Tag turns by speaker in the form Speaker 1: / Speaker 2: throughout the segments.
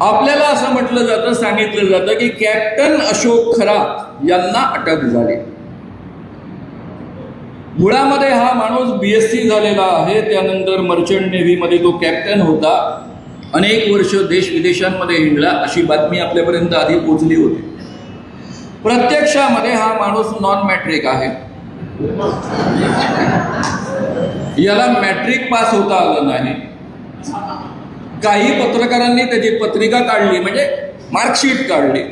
Speaker 1: आपल्याला असं म्हटलं जातं, सांगितलं जातं की कॅप्टन अशोक खरात यांना अटक झाली. मुळामध्ये हा माणूस BSc झालेला आहे, त्यानंतर मर्चंट नेव्हीमध्ये तो कॅप्टन होता, अनेक वर्ष देश विदेशांमध्ये हिंडला, अशी बातमी आपल्यापर्यंत आधी पोचली होती. प्रत्यक्षामध्ये हा माणूस नॉन मॅट्रिक आहे. याला मॅट्रिक पास होता आलं नाही. काही पत्रकारांनी त्याची पत्रिका काढली, म्हणजे मार्कशीट काढली,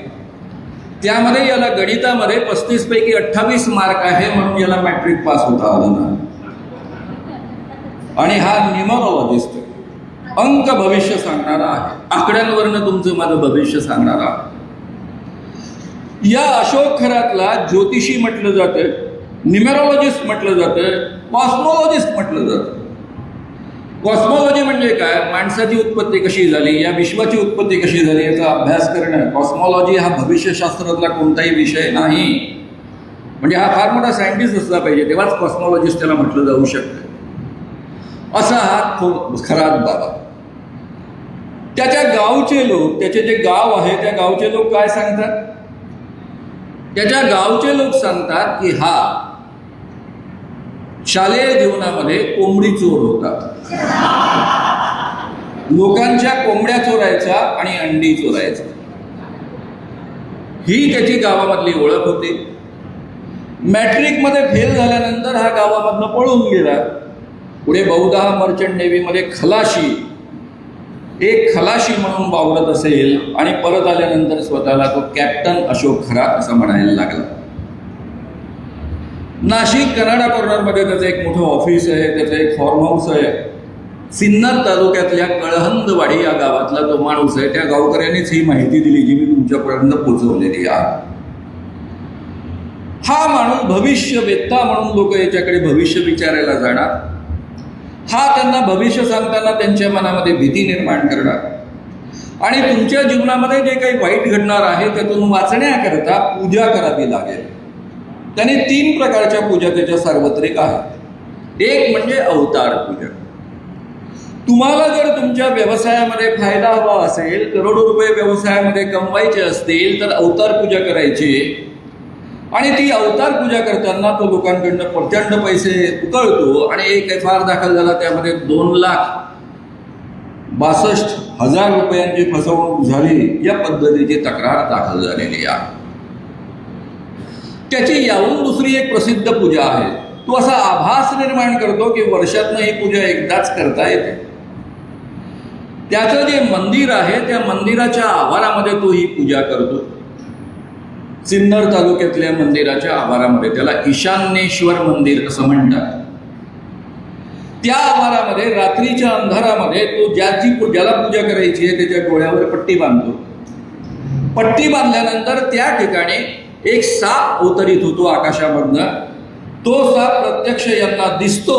Speaker 1: त्यामध्ये याला गणितामध्ये 35 पैकी 28 मार्क आहे, म्हणून याला मॅट्रिक पास होता आलं नाही. आणि हा न्यूमरोलॉजिस्ट, अंक भविष्य सांगणारा आहे, आकड्यांवरनं तुमचं माझं भविष्य सांगणारा आहे. या अशोक खरातला ज्योतिषी म्हटलं जातं, न्यूमरोलॉजिस्ट म्हटलं जातं, कॉस्मॉलॉजिस्ट म्हटलं जातं. कॉस्मॉलॉजी म्हणजे काय? माणसाची उत्पत्ती कशी झाली, या विश्वाची उत्पत्ती कशी झाली याचा अभ्यास करणं. कॉस्मॉलॉजी हा भविष्यशास्त्रातला कोणताही विषय नाही. म्हणजे हा फार मोठा सायंटिस्ट असला पाहिजे, तेव्हाच कॉस्मॉलॉजिस्ट त्याला म्हटलं जाऊ शकतं. असा हा खरात बाबा. त्याच्या गावचे लोक, त्याचे जे गाव आहे त्या गावचे लोक काय सांगतात? त्याच्या गावचे लोक सांगतात की हा शालेय जीवनामध्ये कोंबडी चोर होता. लोकांच्या कोंबड्या चोरायचा आणि अंडी चोरायचा. ही त्याची गावामधली ओळख होती. मॅट्रिकमध्ये फेल झाल्यानंतर हा गावामधनं पळून गेला. पुढे बहुधा मर्चंट नेव्हीमध्ये एक खलाशी म्हणून वावरत असेल आणि परत आल्यानंतर स्वतःला तो कॅप्टन अशोक खरात असं म्हणायला लागला. नाशिक कनाडा कॉर्नरमध्ये त्याचं एक मोठं ऑफिस आहे, त्याचं एक फार्म हाऊस आहे. सिन्नर तालुक्यातल्या कळहंदवाडी या गावातला तो माणूस आहे. त्या गावकऱ्यांनीच ही माहिती दिली जी मी तुमच्यापर्यंत पोहोचवलेली आहे. हा माणूस भविष्यवेत्ता म्हणून लोक याच्याकडे भविष्य विचारायला जाणार. हा त्यांना भविष्य सांगताना त्यांच्या मनामध्ये भीती निर्माण करणार आणि तुमच्या जीवनामध्ये जे काही वाईट घडणार आहे त्यातून वाचण्याकरता पूजा करावी लागेल. त्याने 3 प्रकारच्या पूजा त्याच्या सार्वत्रिक आहेत. एक म्हणजे अवतार पूजा. तुम्हाला जर तुमच्या व्यवसायामध्ये फायदा हवा असेल, करोडो रुपये व्यवसायामध्ये कमवायचे असतील तर अवतार पूजा करायची. आणि ती अवतार पूजा करताना तो लोकांकडनं प्रचंड पैसे उकळतो आणि एक FIR दाखल झाला, त्यामध्ये 2,62,000 रुपयांची फसवणूक झाली, या पद्धतीची तक्रार दाखल झालेली आहे. त्याची याहून दुसरी एक प्रसिद्ध पूजा आहे. तो असा आभास निर्माण करतो की वर्षातनं ही पूजा एकदाच करता येते. त्याचं जे मंदिर आहे त्या मंदिराच्या आवारामध्ये तो ही पूजा करतो. सिन्नर तालुक्यातल्या मंदिराच्या आवारामध्ये, त्याला ईशान्येश्वर मंदिर असं म्हणतात. त्या आवारामध्ये रात्रीच्या अंधारामध्ये तो ज्याला पूजा करायची आहे त्याच्या डोळ्यावर पट्टी बांधतो. पट्टी बांधल्यानंतर त्या ठिकाणी एक साप अवतरित होतो आकाशामधनं. तो साप प्रत्यक्ष यांना दिसतो,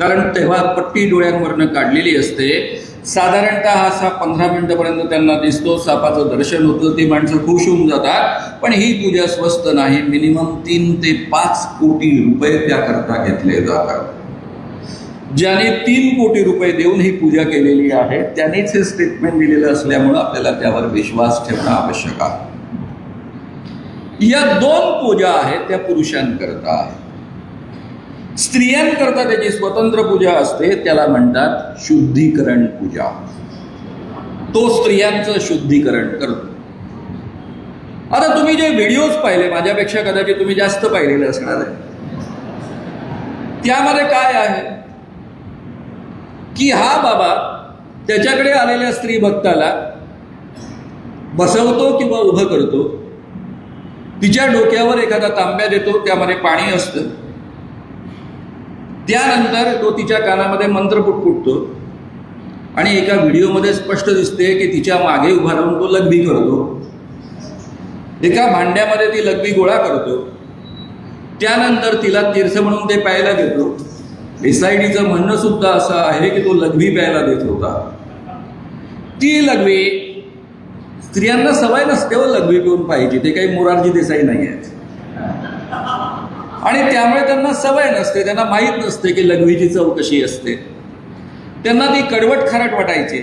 Speaker 1: कारण तेव्हा पट्टी डोळ्यांवरनं काढलेली असते. साधारणतः हा साप 15 मिनिटापर्यंत त्यांना दिसतो, सापाचं दर्शन होतं, ती माणसं खुश होऊन जातात. पण ही पूजा स्वस्त नाही. मिनिमम 3 ते 5 कोटी रुपये त्याकरता घेतले जातात. ज्याने 3 कोटी रुपये देऊन ही पूजा केलेली आहे त्यांनीच हे स्टेटमेंट दिलेलं असल्यामुळं आपल्याला त्यावर विश्वास ठेवणं आवश्यक आहे. या 2 पूजा आहेत त्या पुरुषांकरता आहे. स्त्रियांकरता त्याची स्वतंत्र पूजा असते, त्याला म्हणतात शुद्धीकरण पूजा. तो स्त्रियांचं शुद्धीकरण करतो. आता तुम्ही जे व्हिडिओज पाहिले, माझ्यापेक्षा कदाचित तुम्ही जास्त पाहिलेले असणार आहे, त्यामध्ये काय आहे की हा बाबा त्याच्याकडे आलेल्या स्त्री भक्ताला बसवतो किंवा उभं करतो. तिच्या डोक्यावर एखादा तांब्या देतो, त्यामध्ये पाणी असतं. त्यानंतर तो तिच्या कानामध्ये मंत्र पुटपुटतो आणि एका व्हिडिओमध्ये स्पष्ट दिसते की तिच्या मागे उभा राहून तो लघवी करतो. एका भांड्यामध्ये ती लघवी गोळा करतो. त्यानंतर तिला तीर्थ म्हणून ते प्यायला देतो. SIDचं म्हणणं सुद्धा असं आहे की तो लघवी प्यायला देत होता. ती लघवी, स्त्रियांना सवय नसते लघवी पिऊन पाहिजे, ते काही मोरारजी देसाई नाही आहेत आणि त्यामुळे त्यांना सवय नसते, त्यांना माहीत नसते की लघवीची चव कशी असते. त्यांना ती कडवट खारट वाटायची.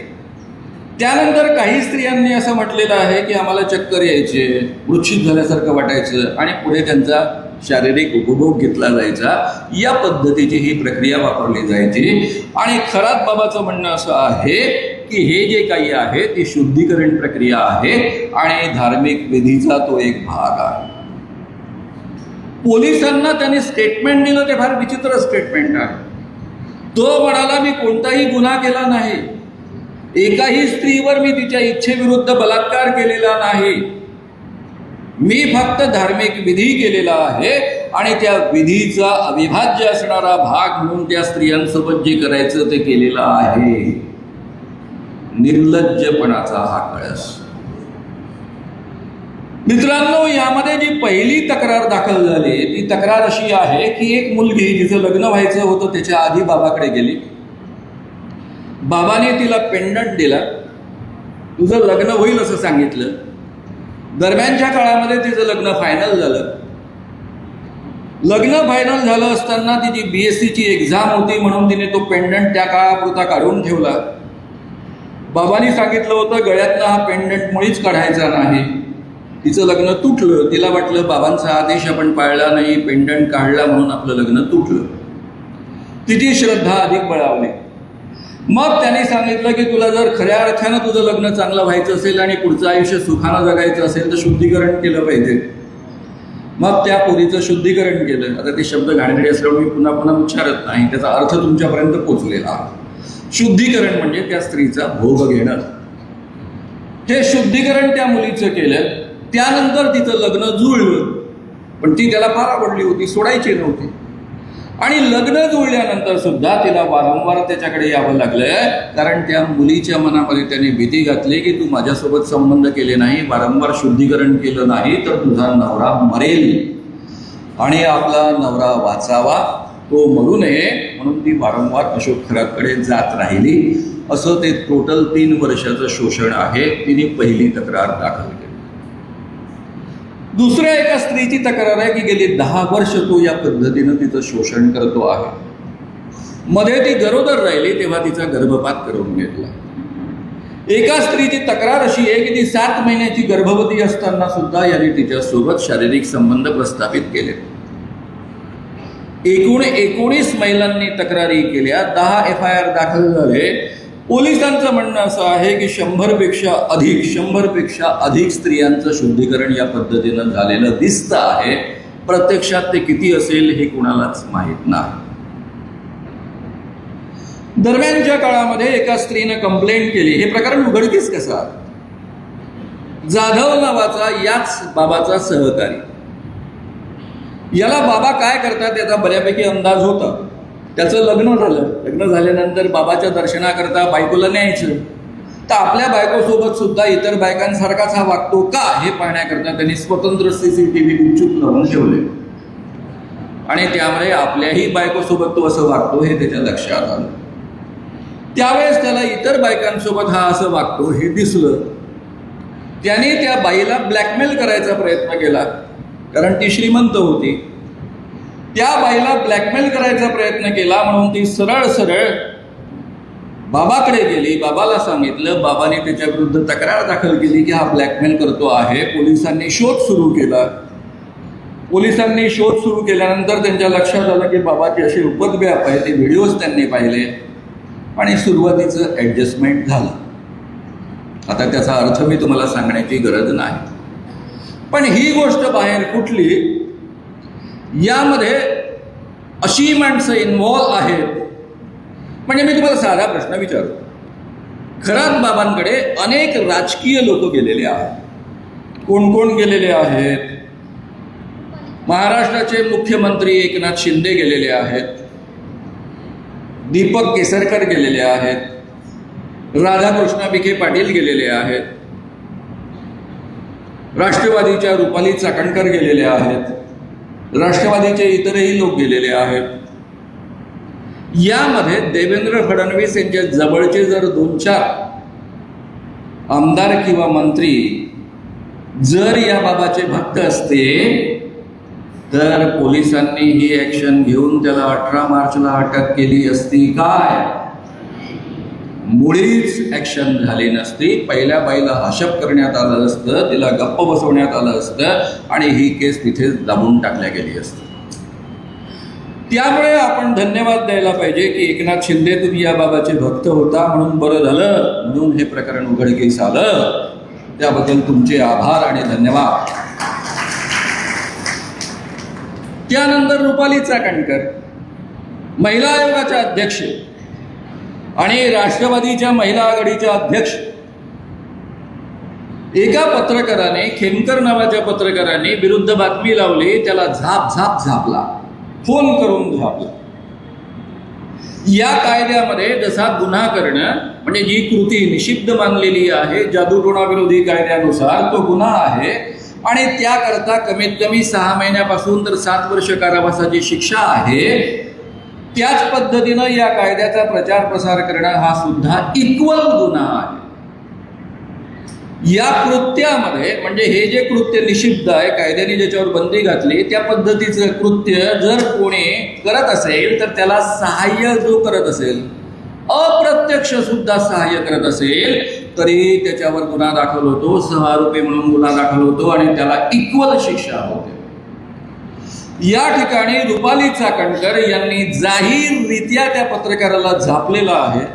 Speaker 1: त्यानंतर काही स्त्रियांनी असं म्हटलेलं आहे की आम्हाला चक्कर यायचे, वृश्चिक झाल्यासारखं वाटायचं आणि पुढे त्यांचा शारीरिक उपभोग घेतला जायचा. या पद्धतीची ही प्रक्रिया वापरली जायची. आणि खरात बाबाचं म्हणणं असं आहे की हे जे काही आहे ती शुद्धीकरण प्रक्रिया आहे आणि धार्मिक विधीचा तो एक भाग आहे. पोलिसांना त्यांनी स्टेटमेंट दिलं ते फार विचित्र स्टेटमेंट आहे. तो म्हणाला मी कोणताही गुन्हा केला नाही, एकाही स्त्रीवर मी तिच्या इच्छेविरुद्ध बलात्कार केलेला नाही, मी फक्त धार्मिक विधी केलेला आहे आणि त्या विधीचा अविभाज्य असणारा भाग म्हणून त्या स्त्रियांसोबत जे करायचं ते केलेलं आहे. निर्लज्जपणाचा हा कळस. मित्रांनो, यामध्ये जी पहिली तक्रार दाखल झाली ती तक्रार अशी आहे की एक मुलगी जिचं लग्न व्हायचं होतं त्याच्या आधी बाबाकडे गेली. बाबाने तिला पेंडंट दिला, तुझं लग्न होईल असं सांगितलं. दरम्यानच्या काळामध्ये तिचं लग्न फायनल झालं. लग्न फायनल झालं असताना तिची BScची एक्झाम होती म्हणून तिने तो पेंडंट त्या काळापुरता काढून ठेवला. बाबांनी सांगितलं होतं गळ्यातनं हा पेंडंट मुळीच काढायचा नाही. तिचं लग्न तुटलं. तिला वाटलं बाबांचा आदेश आपण पाळला नाही, पेंडंट काढला म्हणून आपलं लग्न तुटलं. तिची श्रद्धा अधिक बळावली. मग त्याने सांगितलं की तुला जर खऱ्या अर्थानं तुझं लग्न चांगलं व्हायचं असेल आणि पुढचं आयुष्य सुखानं जगायचं असेल तर शुद्धीकरण केलं पाहिजे. मग त्या पोरीचं शुद्धीकरण केलं. आता ते शब्द घाणेरडे असल्यामुळे मी पुन्हा पुन्हा उच्चारत नाही, त्याचा अर्थ तुमच्यापर्यंत पोचलेला आहे. शुद्धीकरण म्हणजे त्या स्त्रीचा भोग घेणं. हे शुद्धीकरण त्या मुलीचं केलं. त्यानंतर तिचं लग्न जुळलं, पण ती त्याला फार आवडली होती, सोडायची नव्हती. आणि लग्न जुळल्यानंतर सुद्धा तिला वारंवार त्याच्याकडे यावं लागलं, कारण त्या मुलीच्या मनामध्ये त्याने भीती घातली की तू माझ्यासोबत संबंध केले नाही, वारंवार शुद्धीकरण केलं नाही तर तुझा नवरा मरेल आणि आपला नवरा वाचावा, तो मरू नये म्हणून ती वारंवार अशोक खरातकडे जात राहिली. असं ते टोटल 3 वर्षाचं शोषण आहे. तिने पहिली तक्रार दाखल केली. दुसऱ्या एका स्त्रीची तक्रार आहे की गेली 10 वर्ष तो या पद्धतीनं तिचं शोषण करतो आहे. मध्ये ती गरोदर राहिली तेव्हा तिचा गर्भपात करून घेतला. एका स्त्रीची तक्रार अशी आहे की ती 7 महिन्याची गर्भवती असताना सुद्धा याने तिच्यासोबत शारीरिक संबंध प्रस्थापित केले. एकूण 19 महिलांनी तक्रारी केल्या, 10 FIR दाखल झाले. पोलिसांचं म्हणणं असं आहे की 100पेक्षा अधिक स्त्रियांचं शुद्धीकरण या पद्धतीनं झालेलं दिसतं आहे. प्रत्यक्षात ते किती असेल हे कुणालाच माहीत नाही. दरम्यानच्या काळामध्ये एका स्त्रीनं कंप्लेंट केली. हे प्रकरण उघडकीस कसं आलं? जाधव नावाचा याच बाबाचा सहकारी, याला बाबा काय करतात याचा बऱ्यापैकी अंदाज होता. त्याचं लग्न झालं. लग्न झाल्यानंतर बाबाच्या दर्शनाकरता बायकोला न्यायचं, तर आपल्या बायकोसोबत सुद्धा इतर बायकांसारखाच हा वागतो का हे पाहण्याकरता त्यांनी स्वतंत्र CCTV गुपचूप लावून ठेवले आणि त्यामुळे आपल्याही बायकोसोबत तो असं वागतो हे त्याच्या लक्षात आलं. त्यावेळेस त्याला इतर बायकांसोबत हा असं वागतो हे दिसलं. त्याने त्या बाईला ब्लॅकमेल करायचा प्रयत्न केला, कारण ती श्रीमंत होती. त्या बाईला ब्लॅकमेल करायचा प्रयत्न केला म्हणून ती सरळ बाबाकडे गेली. बाबाला सांगितलं. बाबाने त्याच्या विरुद्ध तक्रार दाखल केली की हा ब्लॅकमेल करतो आहे. पोलिसांनी शोध सुरू केला. पोलिसांनी शोध सुरू केल्यानंतर त्यांच्या लक्षात आलं की बाबाचे असे उपद्व्याप आहे. ते व्हिडिओज त्यांनी पाहिले आणि सुरुवातीचं ॲडजस्टमेंट झालं. आता त्याचा अर्थ मी तुम्हाला सांगण्याची गरज नाही, पण ही गोष्ट बाहेर कुठली, यामध्ये अशी माणसं इन्व्हॉल्व आहेत. म्हणजे मी तुम्हाला साधा प्रश्न विचारतो. खरात बाबांकडे अनेक राजकीय लोक गेलेले आहेत. कोण कोण गेलेले आहेत? महाराष्ट्राचे मुख्यमंत्री एकनाथ शिंदे गेलेले आहेत, दीपक केसरकर गेलेले आहेत, राधाकृष्ण विखे पाटील गेलेले आहेत, राष्ट्रवादीच्या रुपाली चाकणकर गेलेले आहेत, राष्ट्रवादीचे इतरही लोक गेलेले आहेत. यामध्ये देवेंद्र फडणवीस यांच्या जवळचे जर 2-4 आमदार किंवा मंत्री जर या बाबाचे भक्त असते तर पोलिसांनी ही ॲक्शन घेऊन त्याला 18 मार्चला अटक केली असती काय? मुळीच ॲक्शन झाली नसती. पहिल्या बाईला हशप करण्यात आलं असतं, तिला गप्प बसवण्यात आलं असतं आणि ही केस तिथे दाबून टाकल्या गेली असती. त्यामुळे आपण धन्यवाद द्यायला पाहिजे की एकनाथ शिंदे तुम्ही या बाबाचे भक्त होता म्हणून बरं झालं, म्हणून हे प्रकरण उघडकीस आलं. त्याबद्दल तुमचे आभार आणि धन्यवाद. त्यानंतर रुपाली चाकणकर महिला आयोगाच्या अध्यक्ष आणि राष्ट्रवादीच्या महिला आघाडीच्या अध्यक्ष. एका पत्रकाराने, खेमकर नावाच्या पत्रकाराने विरुद्ध बातमी लावली, त्याला झापला, फोन करून झापला. या कायद्यामध्ये जसा गुन्हा करणं म्हणजे जी कृती निषिद्ध मानलेली आहे जादूटोणा विरोधी कायद्यानुसार तो गुन्हा आहे आणि त्याकरता कमीत कमी 6 महिन्यापासून तर 7 वर्ष कारावासाची शिक्षा आहे. त्याच पद्धतीनं या कायद्याचा प्रचार प्रसार करणं हा सुद्धा इक्वल गुन्हा आहे. या कृत्यामध्ये म्हणजे हे जे कृत्य निषिद्ध आहे, कायद्याने ज्याच्यावर बंदी घातली, त्या पद्धतीचं कृत्य जर कोणी करत असेल तर त्याला सहाय्य जो करत असेल, अप्रत्यक्ष सुद्धा सहाय्य करत असेल तरी त्याच्यावर गुन्हा दाखल होतो, सहआरोपी म्हणून गुन्हा दाखल होतो आणि त्याला इक्वल शिक्षा होते. या ठिकाणी रुपाली चाकणकर यांनी जाहीररित्या त्या पत्रकाराला झापलेला आहे,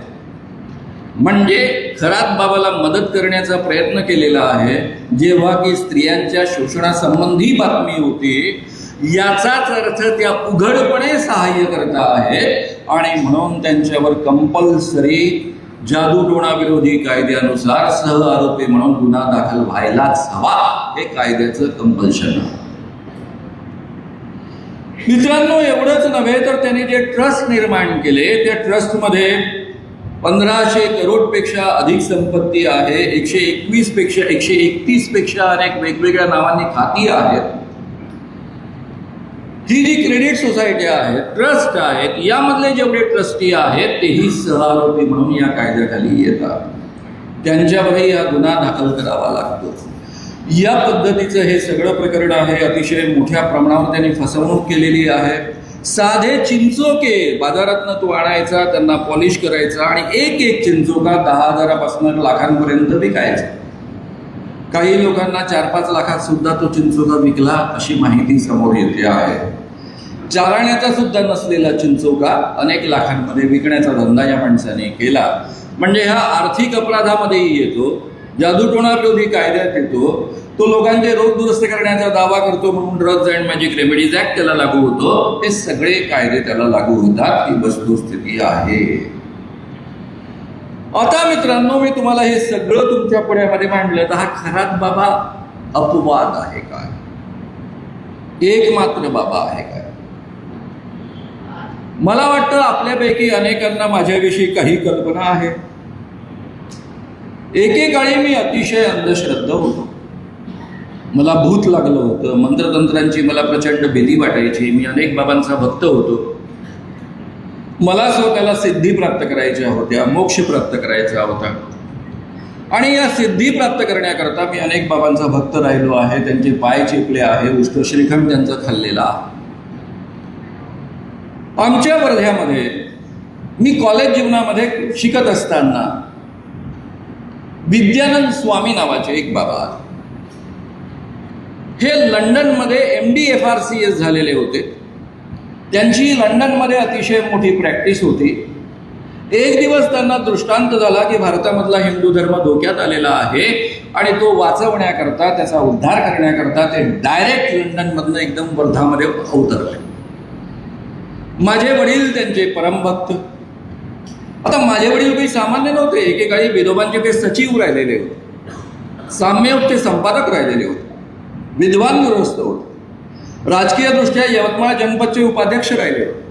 Speaker 1: म्हणजे खरात बाबाला मदत करण्याचा प्रयत्न केलेला आहे. जेव्हा की स्त्रियांच्या शोषणासंबंधी बातमी होती, याचाच अर्थ त्या उघडपणे सहाय्य करता आहेत आणि म्हणून त्यांच्यावर कंपल्सरी जादूटोणा विरोधी कायद्यानुसार सहआरोपी म्हणून गुन्हा दाखल व्हायलाच हवा. हे कायद्याचं कंपल्शन आहे. मित्रांनो, एवढंच नव्हे तर त्यांनी जे ट्रस्ट निर्माण केले त्या ट्रस्टमध्ये 1500 करोडपेक्षा अधिक संपत्ती आहे. 131 पेक्षा अनेक वेगवेगळ्या नावांनी खाती आहेत. ही जी क्रेडिट सोसायटी आहे, ट्रस्ट आहेत, यामधले जेवढे ट्रस्टी आहेत तेही सहआरोपी म्हणून या कायद्याखाली येतात. त्यांच्यावरही हा गुन्हा दाखल करावा लागतो. या पद्धतीचं हे सगळं प्रकरण आहे. अतिशय मोठ्या प्रमाणावर त्यांनी फसवणूक केलेली आहे. साधे चिंचोके बाजारातनं तो आणायचा, त्यांना पॉलिश करायचा आणि एक चिंचोका 10,000पासून लाखांपर्यंत विकायचा. काही लोकांना 4-5 लाखात सुद्धा तो चिंचोका विकला अशी माहिती समोर येते आहे. चाराण्याचा सुद्धा नसलेला चिंचोका अनेक लाखांमध्ये विकण्याचा धंदा या माणसाने केला. म्हणजे हा आर्थिक अपराधामध्येही येतो, जादूटोणा विरोधी कायद्यात येतो, तो लोकांचे रोग दुरुस्त करण्याचा दावा करतो म्हणून drugs and magic remedies act त्याला लागू होतो. हे सगळे कायदे त्याला लागू होतात. ही वस्तुस्थिती आहे. आता मित्रांनो, मी तुम्हाला हे सगळं तुमच्या पुढ्यामध्ये मांडलं तर हा खरात बाबा अपवाद आहे काय? एकमात्र बाबा आहे काय? मला वाटतं आपल्यापैकी अनेकांना माझ्याविषयी काही कल्पना आहे. एकेकाळी मी अतिशय अंधश्रद्धा होतो. मला भूत लागलं होतं, मंत्रतंत्रांची मला प्रचंड भीती वाटायची. मी अनेक बाबांचा भक्त होतो. मला स्वतःला सिद्धी प्राप्त करायच्या होत्या, मोक्ष प्राप्त करायचा होता आणि या सिद्धी प्राप्त करण्याकरता मी अनेक बाबांचा भक्त राहिलो आहे. त्यांचे पाय चेपले आहे, उष्ट श्रीखंड त्यांचा खाल्लेला आहे. आमच्या वर्ध्यामध्ये मी कॉलेज जीवनामध्ये शिकत असताना विद्यानंद स्वामी नावाचे एक बाबा आहेत. हे लंडनमध्ये MD FRCS झालेले होते. त्यांची लंडनमध्ये अतिशय मोठी प्रॅक्टिस होती. एक दिवस त्यांना दृष्टांत झाला की भारतामधला हिंदू धर्म धोक्यात आलेला आहे आणि तो वाचवण्याकरता, त्याचा उद्धार करण्याकरता ते डायरेक्ट लंडनमधनं एकदम वर्धामध्ये अवतरले. माझे वडील त्यांचे परमभक्त. आता माझे वडील काही सामान्य नव्हते. एकेकाळी विधोबांचे ते सचिव राहिलेले होते, साम्ययोगचे संपादक राहिलेले होते, विद्वान गृहस्थ होते, राजकीय दृष्ट्या यवतमाळ जनपदचे उपाध्यक्ष राहिले होते.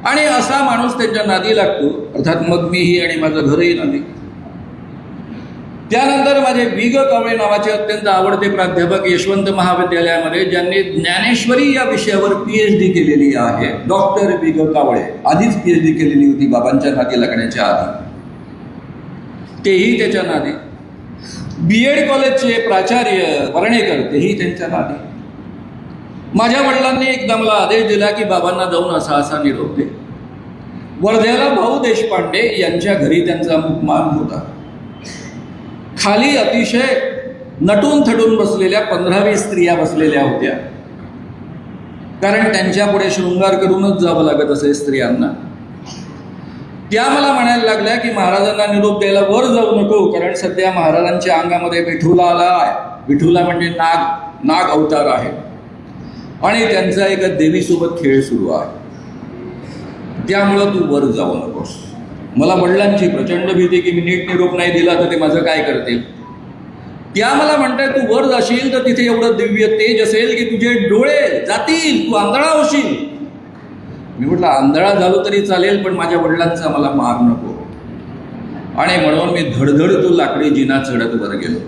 Speaker 1: आणि असा माणूस त्यांच्या नादी लागतो. अर्थात मग मीही आणि माझं घरही नादी. त्यानंतर माझे वी.ग. कावळे नावाचे अत्यंत आवडते प्राध्यापक यशवंत महाविद्यालयामध्ये, ज्यांनी ज्ञानेश्वरी या विषयावर PhD केलेली आहे, डॉक्टर वी.ग. कावळे. आधीच PhD केलेली होती बाबांच्या नादी लागण्याच्या आधी. तेही त्याच्या नादी. B.Ed. कॉलेजचे प्राचार्य वर्णेकर, तेही त्यांच्या नादी. माझ्या वडिलांनी एकदा मला आदेश दिला की बाबांना जाऊन असा निरोप दे. वर्ध्याला भाऊ देशपांडे यांच्या घरी त्यांचा मुक्काम होता. खाली अतिशय नटून थटून बसलेल्या 15-20 स्त्रिया बसलेल्या होत्या, कारण त्यांच्या पुढे शृंगार करूनच जावं लागत असे स्त्रियांना. त्या मला म्हणायला लागल्या की महाराजांना निरोप द्यायला वर जाऊ नको, कारण सध्या महाराजांच्या अंगामध्ये विठुला आला आहे. विठुला म्हणजे नाग अवतार आहे आणि त्यांचा एका देवीसोबत खेळ सुरू आहे, त्यामुळं तू वर जाऊ नकोस. मला वडिलांची प्रचंड भीती की मी नीट निरोप नाही दिला तर ते माझं काय करतील. त्या मला म्हणताय तू वर जाशील तर तिथे एवढं दिव्य तेज असेल की तुझे डोळे जातील, तू आंधळा होशील. मी म्हटलं आंधळा झालो तरी चालेल, पण माझ्या वडिलांचा मला मार नको. आणि म्हणून मी धडधड तो लाकडी जिना चढत वर गेलो.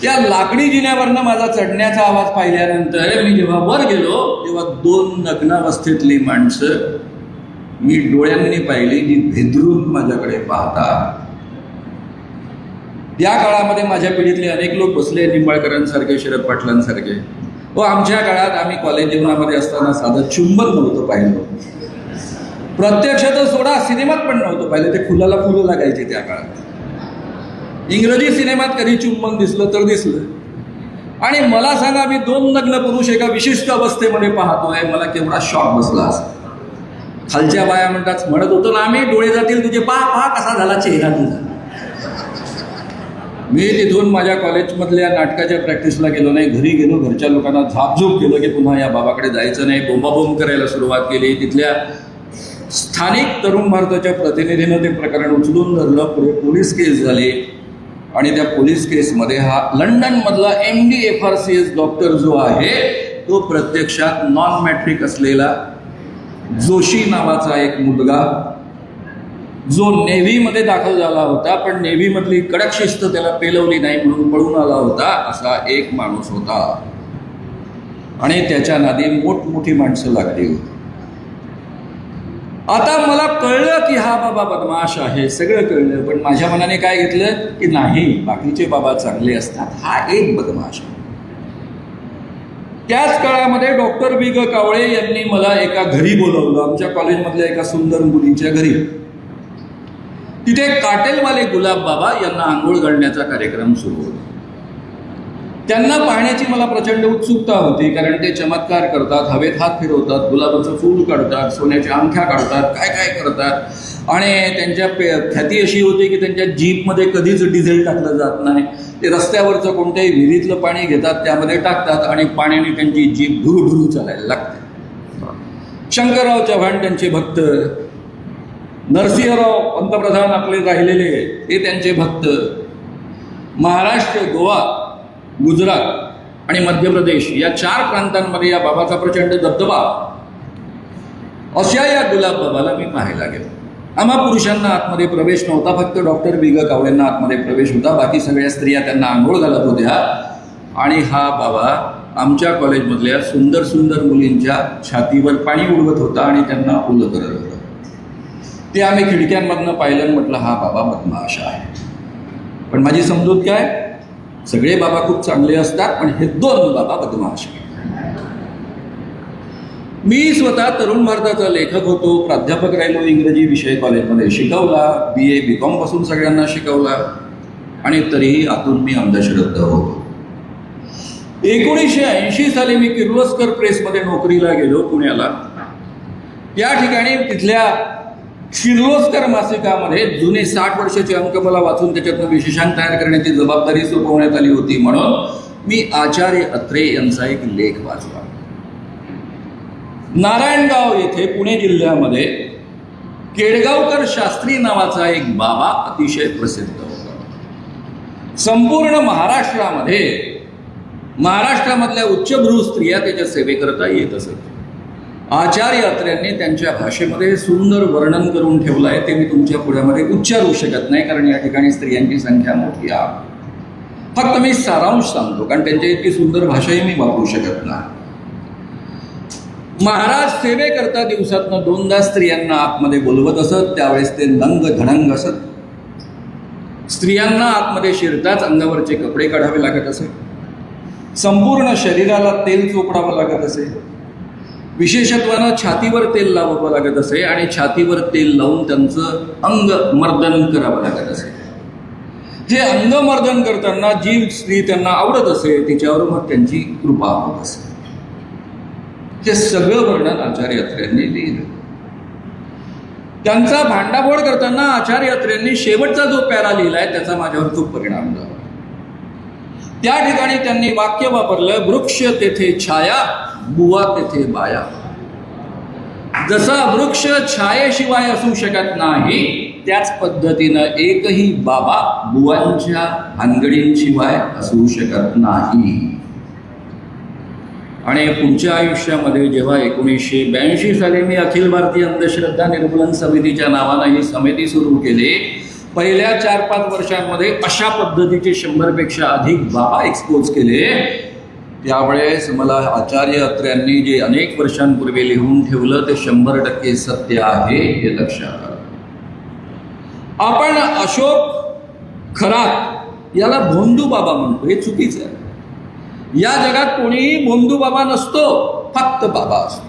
Speaker 1: त्या लाकडी जिन्यावरनं माझा चढण्याचा आवाज पाहिल्यानंतर मी जेव्हा वर गेलो तेव्हा 2 नग्नावस्थेतली माणसं मी डोळ्यांनी पाहिली, जी भेदरून माझ्याकडे पाहता. त्या काळामध्ये माझ्या पिढीतले अनेक लोक बसले, निंबाळकरांसारखे, शरद पाटलांसारखे. व आमच्या काळात आम्ही कॉलेज जीवनामध्ये असताना साधं चुंबन नव्हतं पाहिलं, प्रत्यक्ष तर सोडा सिनेमात पण नव्हतं पाहिलं. ते फुलाला फुलं लागायचे त्या काळात. इंग्रजी सिनेमात कधी चुंबन दिसलं तर दिसलं. आणि मला सांगा, मी 2 नग्न पुरुष एका विशिष्ट अवस्थेमध्ये पाहतोय, मला केवढा शॉक बसला असं. खालच्या बाया म्हणत होतो ना आम्ही, डोळे जातील तुझे, पहा कसा झाला चेहरा तुझा. मी तिथून माझ्या कॉलेजमधल्या नाटकाच्या प्रॅक्टिसला गेलो नाही, घरी गेलो, घरच्या लोकांना झापझूप केलं की पुन्हा या बाबाकडे जायचं नाही. बोंबाबोंब करायला सुरुवात केली. तिथल्या स्थानिक तरुण भारताच्या प्रतिनिधीनं ते प्रकरण उचलून धरलं. पुढे पोलीस केस झाली आणि त्या पोलीस केसमध्ये हा लंडनमधला MD FRCS डॉक्टर जो आहे तो प्रत्यक्षात नॉन मॅट्रिक असलेला जोशी नावाचा एक मुलगा, जो नेव्हीमध्ये दाखल झाला होता पण नेव्हीमधली कडक शिस्त त्याला पेलवली नाही म्हणून पळून आला होता, असा एक माणूस होता. आणि त्याच्या नादी मोठमोठी माणसं लागली होती. आता मला कळलं की हा बाबा बदमाश आहे, सगळं कळलं. पण माझ्या मनाने काय घेतलं की नाही, बाकीचे बाबा चांगले असतात, हा एक बदमाश आहे. त्याच काळामध्ये डॉक्टर B.G. कावळे यांनी मला एका घरी बोलवलं, आमच्या कॉलेजमधल्या एका सुंदर मुलीच्या घरी. तिथे काटेलवाले गुलाब बाबा यांना आंघोळ घालण्याचा कार्यक्रम सुरू होता. त्यांना पाहण्याची मला प्रचंड उत्सुकता होती, कारण ते चमत्कार करतात, हवेत हात फिरवतात, गुलाबाचं फूल काढतात, सोन्याच्या अंगठ्या काढतात, काय काय करतात. आणि त्यांच्या ख्याती अशी होती की त्यांच्या जीपमध्ये कधीच डिझेल टाकलं जात नाही. ते रस्त्यावरचं कोणत्याही विहिरीतलं पाणी घेतात, त्यामध्ये टाकतात आणि पाण्याने त्यांची जीप भुरूभुरू चालायला लागते. शंकरराव चव्हाण त्यांचे भक्त, नरसिंहराव पंतप्रधान आपले राहिलेले ते त्यांचे भक्त, महाराष्ट्र, गोवा, गुजरात आणि मध्य प्रदेश या 4 प्रांतांमध्ये या बाबाचा प्रचंड दबदबा. अशा या गुलाब बाबाला मी पाहायला गेलो. आम्हा पुरुषांना आतमध्ये प्रवेश नव्हता, फक्त डॉक्टर B.G. कावळेंना आतमध्ये प्रवेश होता. बाकी सगळ्या स्त्रिया त्यांना आंघोळ घालत होत्या. आणि हा बाबा आमच्या कॉलेजमधल्या सुंदर सुंदर मुलींच्या छातीवर पाणी उडवत होता आणि त्यांना ओलं करत होता. ते आम्ही खिडक्यांमधनं पाहिलं, म्हटलं हा बाबा बदमाश आहे. पण माझी समजूत काय, सगळे बाबा खूप चांगले असतात, पण हे 2 बाबा बदमाश आहेत. मी स्वतः तरुण भारताचा लेखक होतो, प्राध्यापक राहिलो, इंग्रजी विषय कॉलेजमध्ये शिकवला, BA BCom पासून सगळ्यांना शिकवला. आणि तरीही आतून मी अंधश्रद्धा होतो. 1980 साली मी किर्लोस्कर प्रेसमध्ये नोकरीला गेलो पुण्याला. त्या ठिकाणी तिथल्या किर्लोस्कर मासिकामध्ये जुने 60 वर्षाचे अंक मला वाचून त्याच्यातनं विशेषांक तयार करण्याची जबाबदारी सोपवण्यात आली होती. म्हणून मी आचार्य अत्रे यांचा एक लेख वाचला. नारायणगाव येथे पुणे जिल्ह्यामध्ये केडगावकर शास्त्री नावाचा एक बाबा अतिशय प्रसिद्ध होता. संपूर्ण महाराष्ट्रामधल्या उच्चभ्रू स्त्रिया त्याच्या सेवेकरता येत असत. आचार्य अत्र्यांनी त्यांच्या भाषेमध्ये सुंदर वर्णन करून ठेवलं आहे, ते मी तुमच्या पुढ्यामध्ये उच्चारू शकत नाही, कारण या ठिकाणी स्त्रियांची संख्या मोठी आहे. फक्त मी सारांश सांगतो, कारण त्यांच्या इतकी सुंदर भाषाही मी वापरू शकत नाही. महाराज सेवेकरता दिवसातनं 2दा स्त्रियांना आतमध्ये बोलवत असत. त्यावेळेस ते नंग धडंग असत. स्त्रियांना आतमध्ये शिरताच अंगावरचे कपडे काढावे लागत असे. संपूर्ण शरीराला तेल चोपडावं लागत असे. विशेषत्वानं छातीवर तेल लावावं लागत असे आणि छातीवर तेल लावून त्यांचं अंगमर्दन करावं लागत असे. हे अंगमर्दन करताना जी स्त्री त्यांना आवडत असे तिच्यावर मग त्यांची कृपा होत असे. हे सगळं वर्णन आचार्य अत्र्यांनी लिहिलं. त्यांचा भांडाफोड करताना आचार्य अत्र्यांनी शेवटचा जो पॅरा लिहिलाय त्याचा माझ्यावर खूप परिणाम झाला. त्या ठिकाणी त्यांनी वाक्य वापरलं, वृक्ष तेथे छाया, बुवा तेथे बाया. जसा वृक्ष छायेशिवाय असू शकत नाही त्याच पद्धतीनं एकही बाबा बुवांच्या भानगडींशिवाय असू शकत नाही. आणि पुढच्या आयुष्यामध्ये जेव्हा 1982 साली मी अखिल भारतीय अंधश्रद्धा निर्मूलन समितीच्या नावानं ही समिती सुरू केली, पहिल्या 4-5 वर्षांमध्ये अशा पद्धतीचे 100पेक्षा अधिक बाबा एक्सपोज केले. त्यावेळेस मला आचार्य अत्र्यांनी जे अनेक वर्षांपूर्वी लिहून ठेवलं ते 100% सत्य आहे हे लक्षात आलं. आपण अशोक खरात याला भोंदू बाबा म्हणतो, हे चुकीचं आहे. या जगात कोणीही भोंदू बाबा नसतो, फक्त बाबा असतो.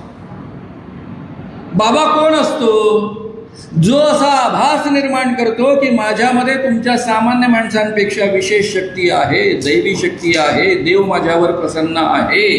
Speaker 1: बाबा कोण असतो? जो असा आभास निर्माण करतो की माझ्यामध्ये तुमच्या सामान्य माणसांपेक्षा विशेष शक्ती आहे, दैवी शक्ती आहे, देव माझ्यावर प्रसन्न आहे,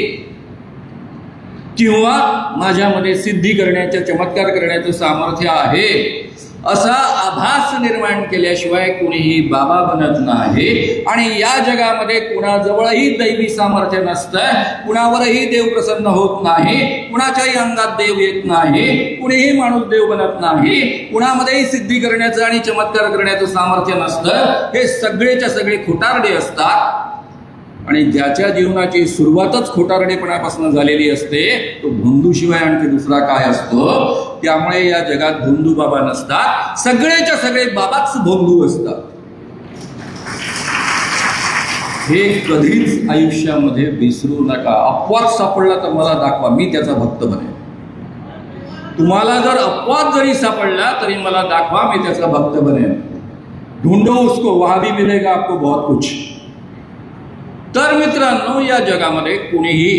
Speaker 1: किंवा माझ्यामध्ये सिद्धी करण्याचं, चमत्कार करण्याचं सामर्थ्य आहे, असा आभास निर्माण केल्याशिवाय कुणीही बाबा बनत नाही. आणि या जगामध्ये कुणाजवळही दैवी सामर्थ्य नसतं, कुणावरही देव प्रसन्न होत नाही, कुणाच्याही अंगात देव येत नाही, कुणीही माणूस देव बनत नाही, कुणामध्येही सिद्धी करण्याचं आणि चमत्कार करण्याचं सामर्थ्य नसतं. हे सगळेच्या सगळे खोटारडे असतात. आणि ज्याच्या जीवनाची सुरुवातच खोटारडेपणापासून झालेली असते तो भोंदूशिवाय आणखी दुसरा काय असतो. त्यामुळे या जगात भोंदू बाबा नसतात, सगळेच्या सगळे बाबाच भोंदू असतात. हे कधीच आयुष्यामध्ये विसरू नका. अपवाद सापडला तर मला दाखवा, मी त्याचा भक्त बनेन. तुम्हाला जर अपवाद जरी सापडला तरी मला दाखवा, मी त्याचा भक्त बनेन. ढूंढो उसको, वहां भी मिलेगा आपको बहुत कुछ. तर मित्रांनो, या जगामध्ये कुणीही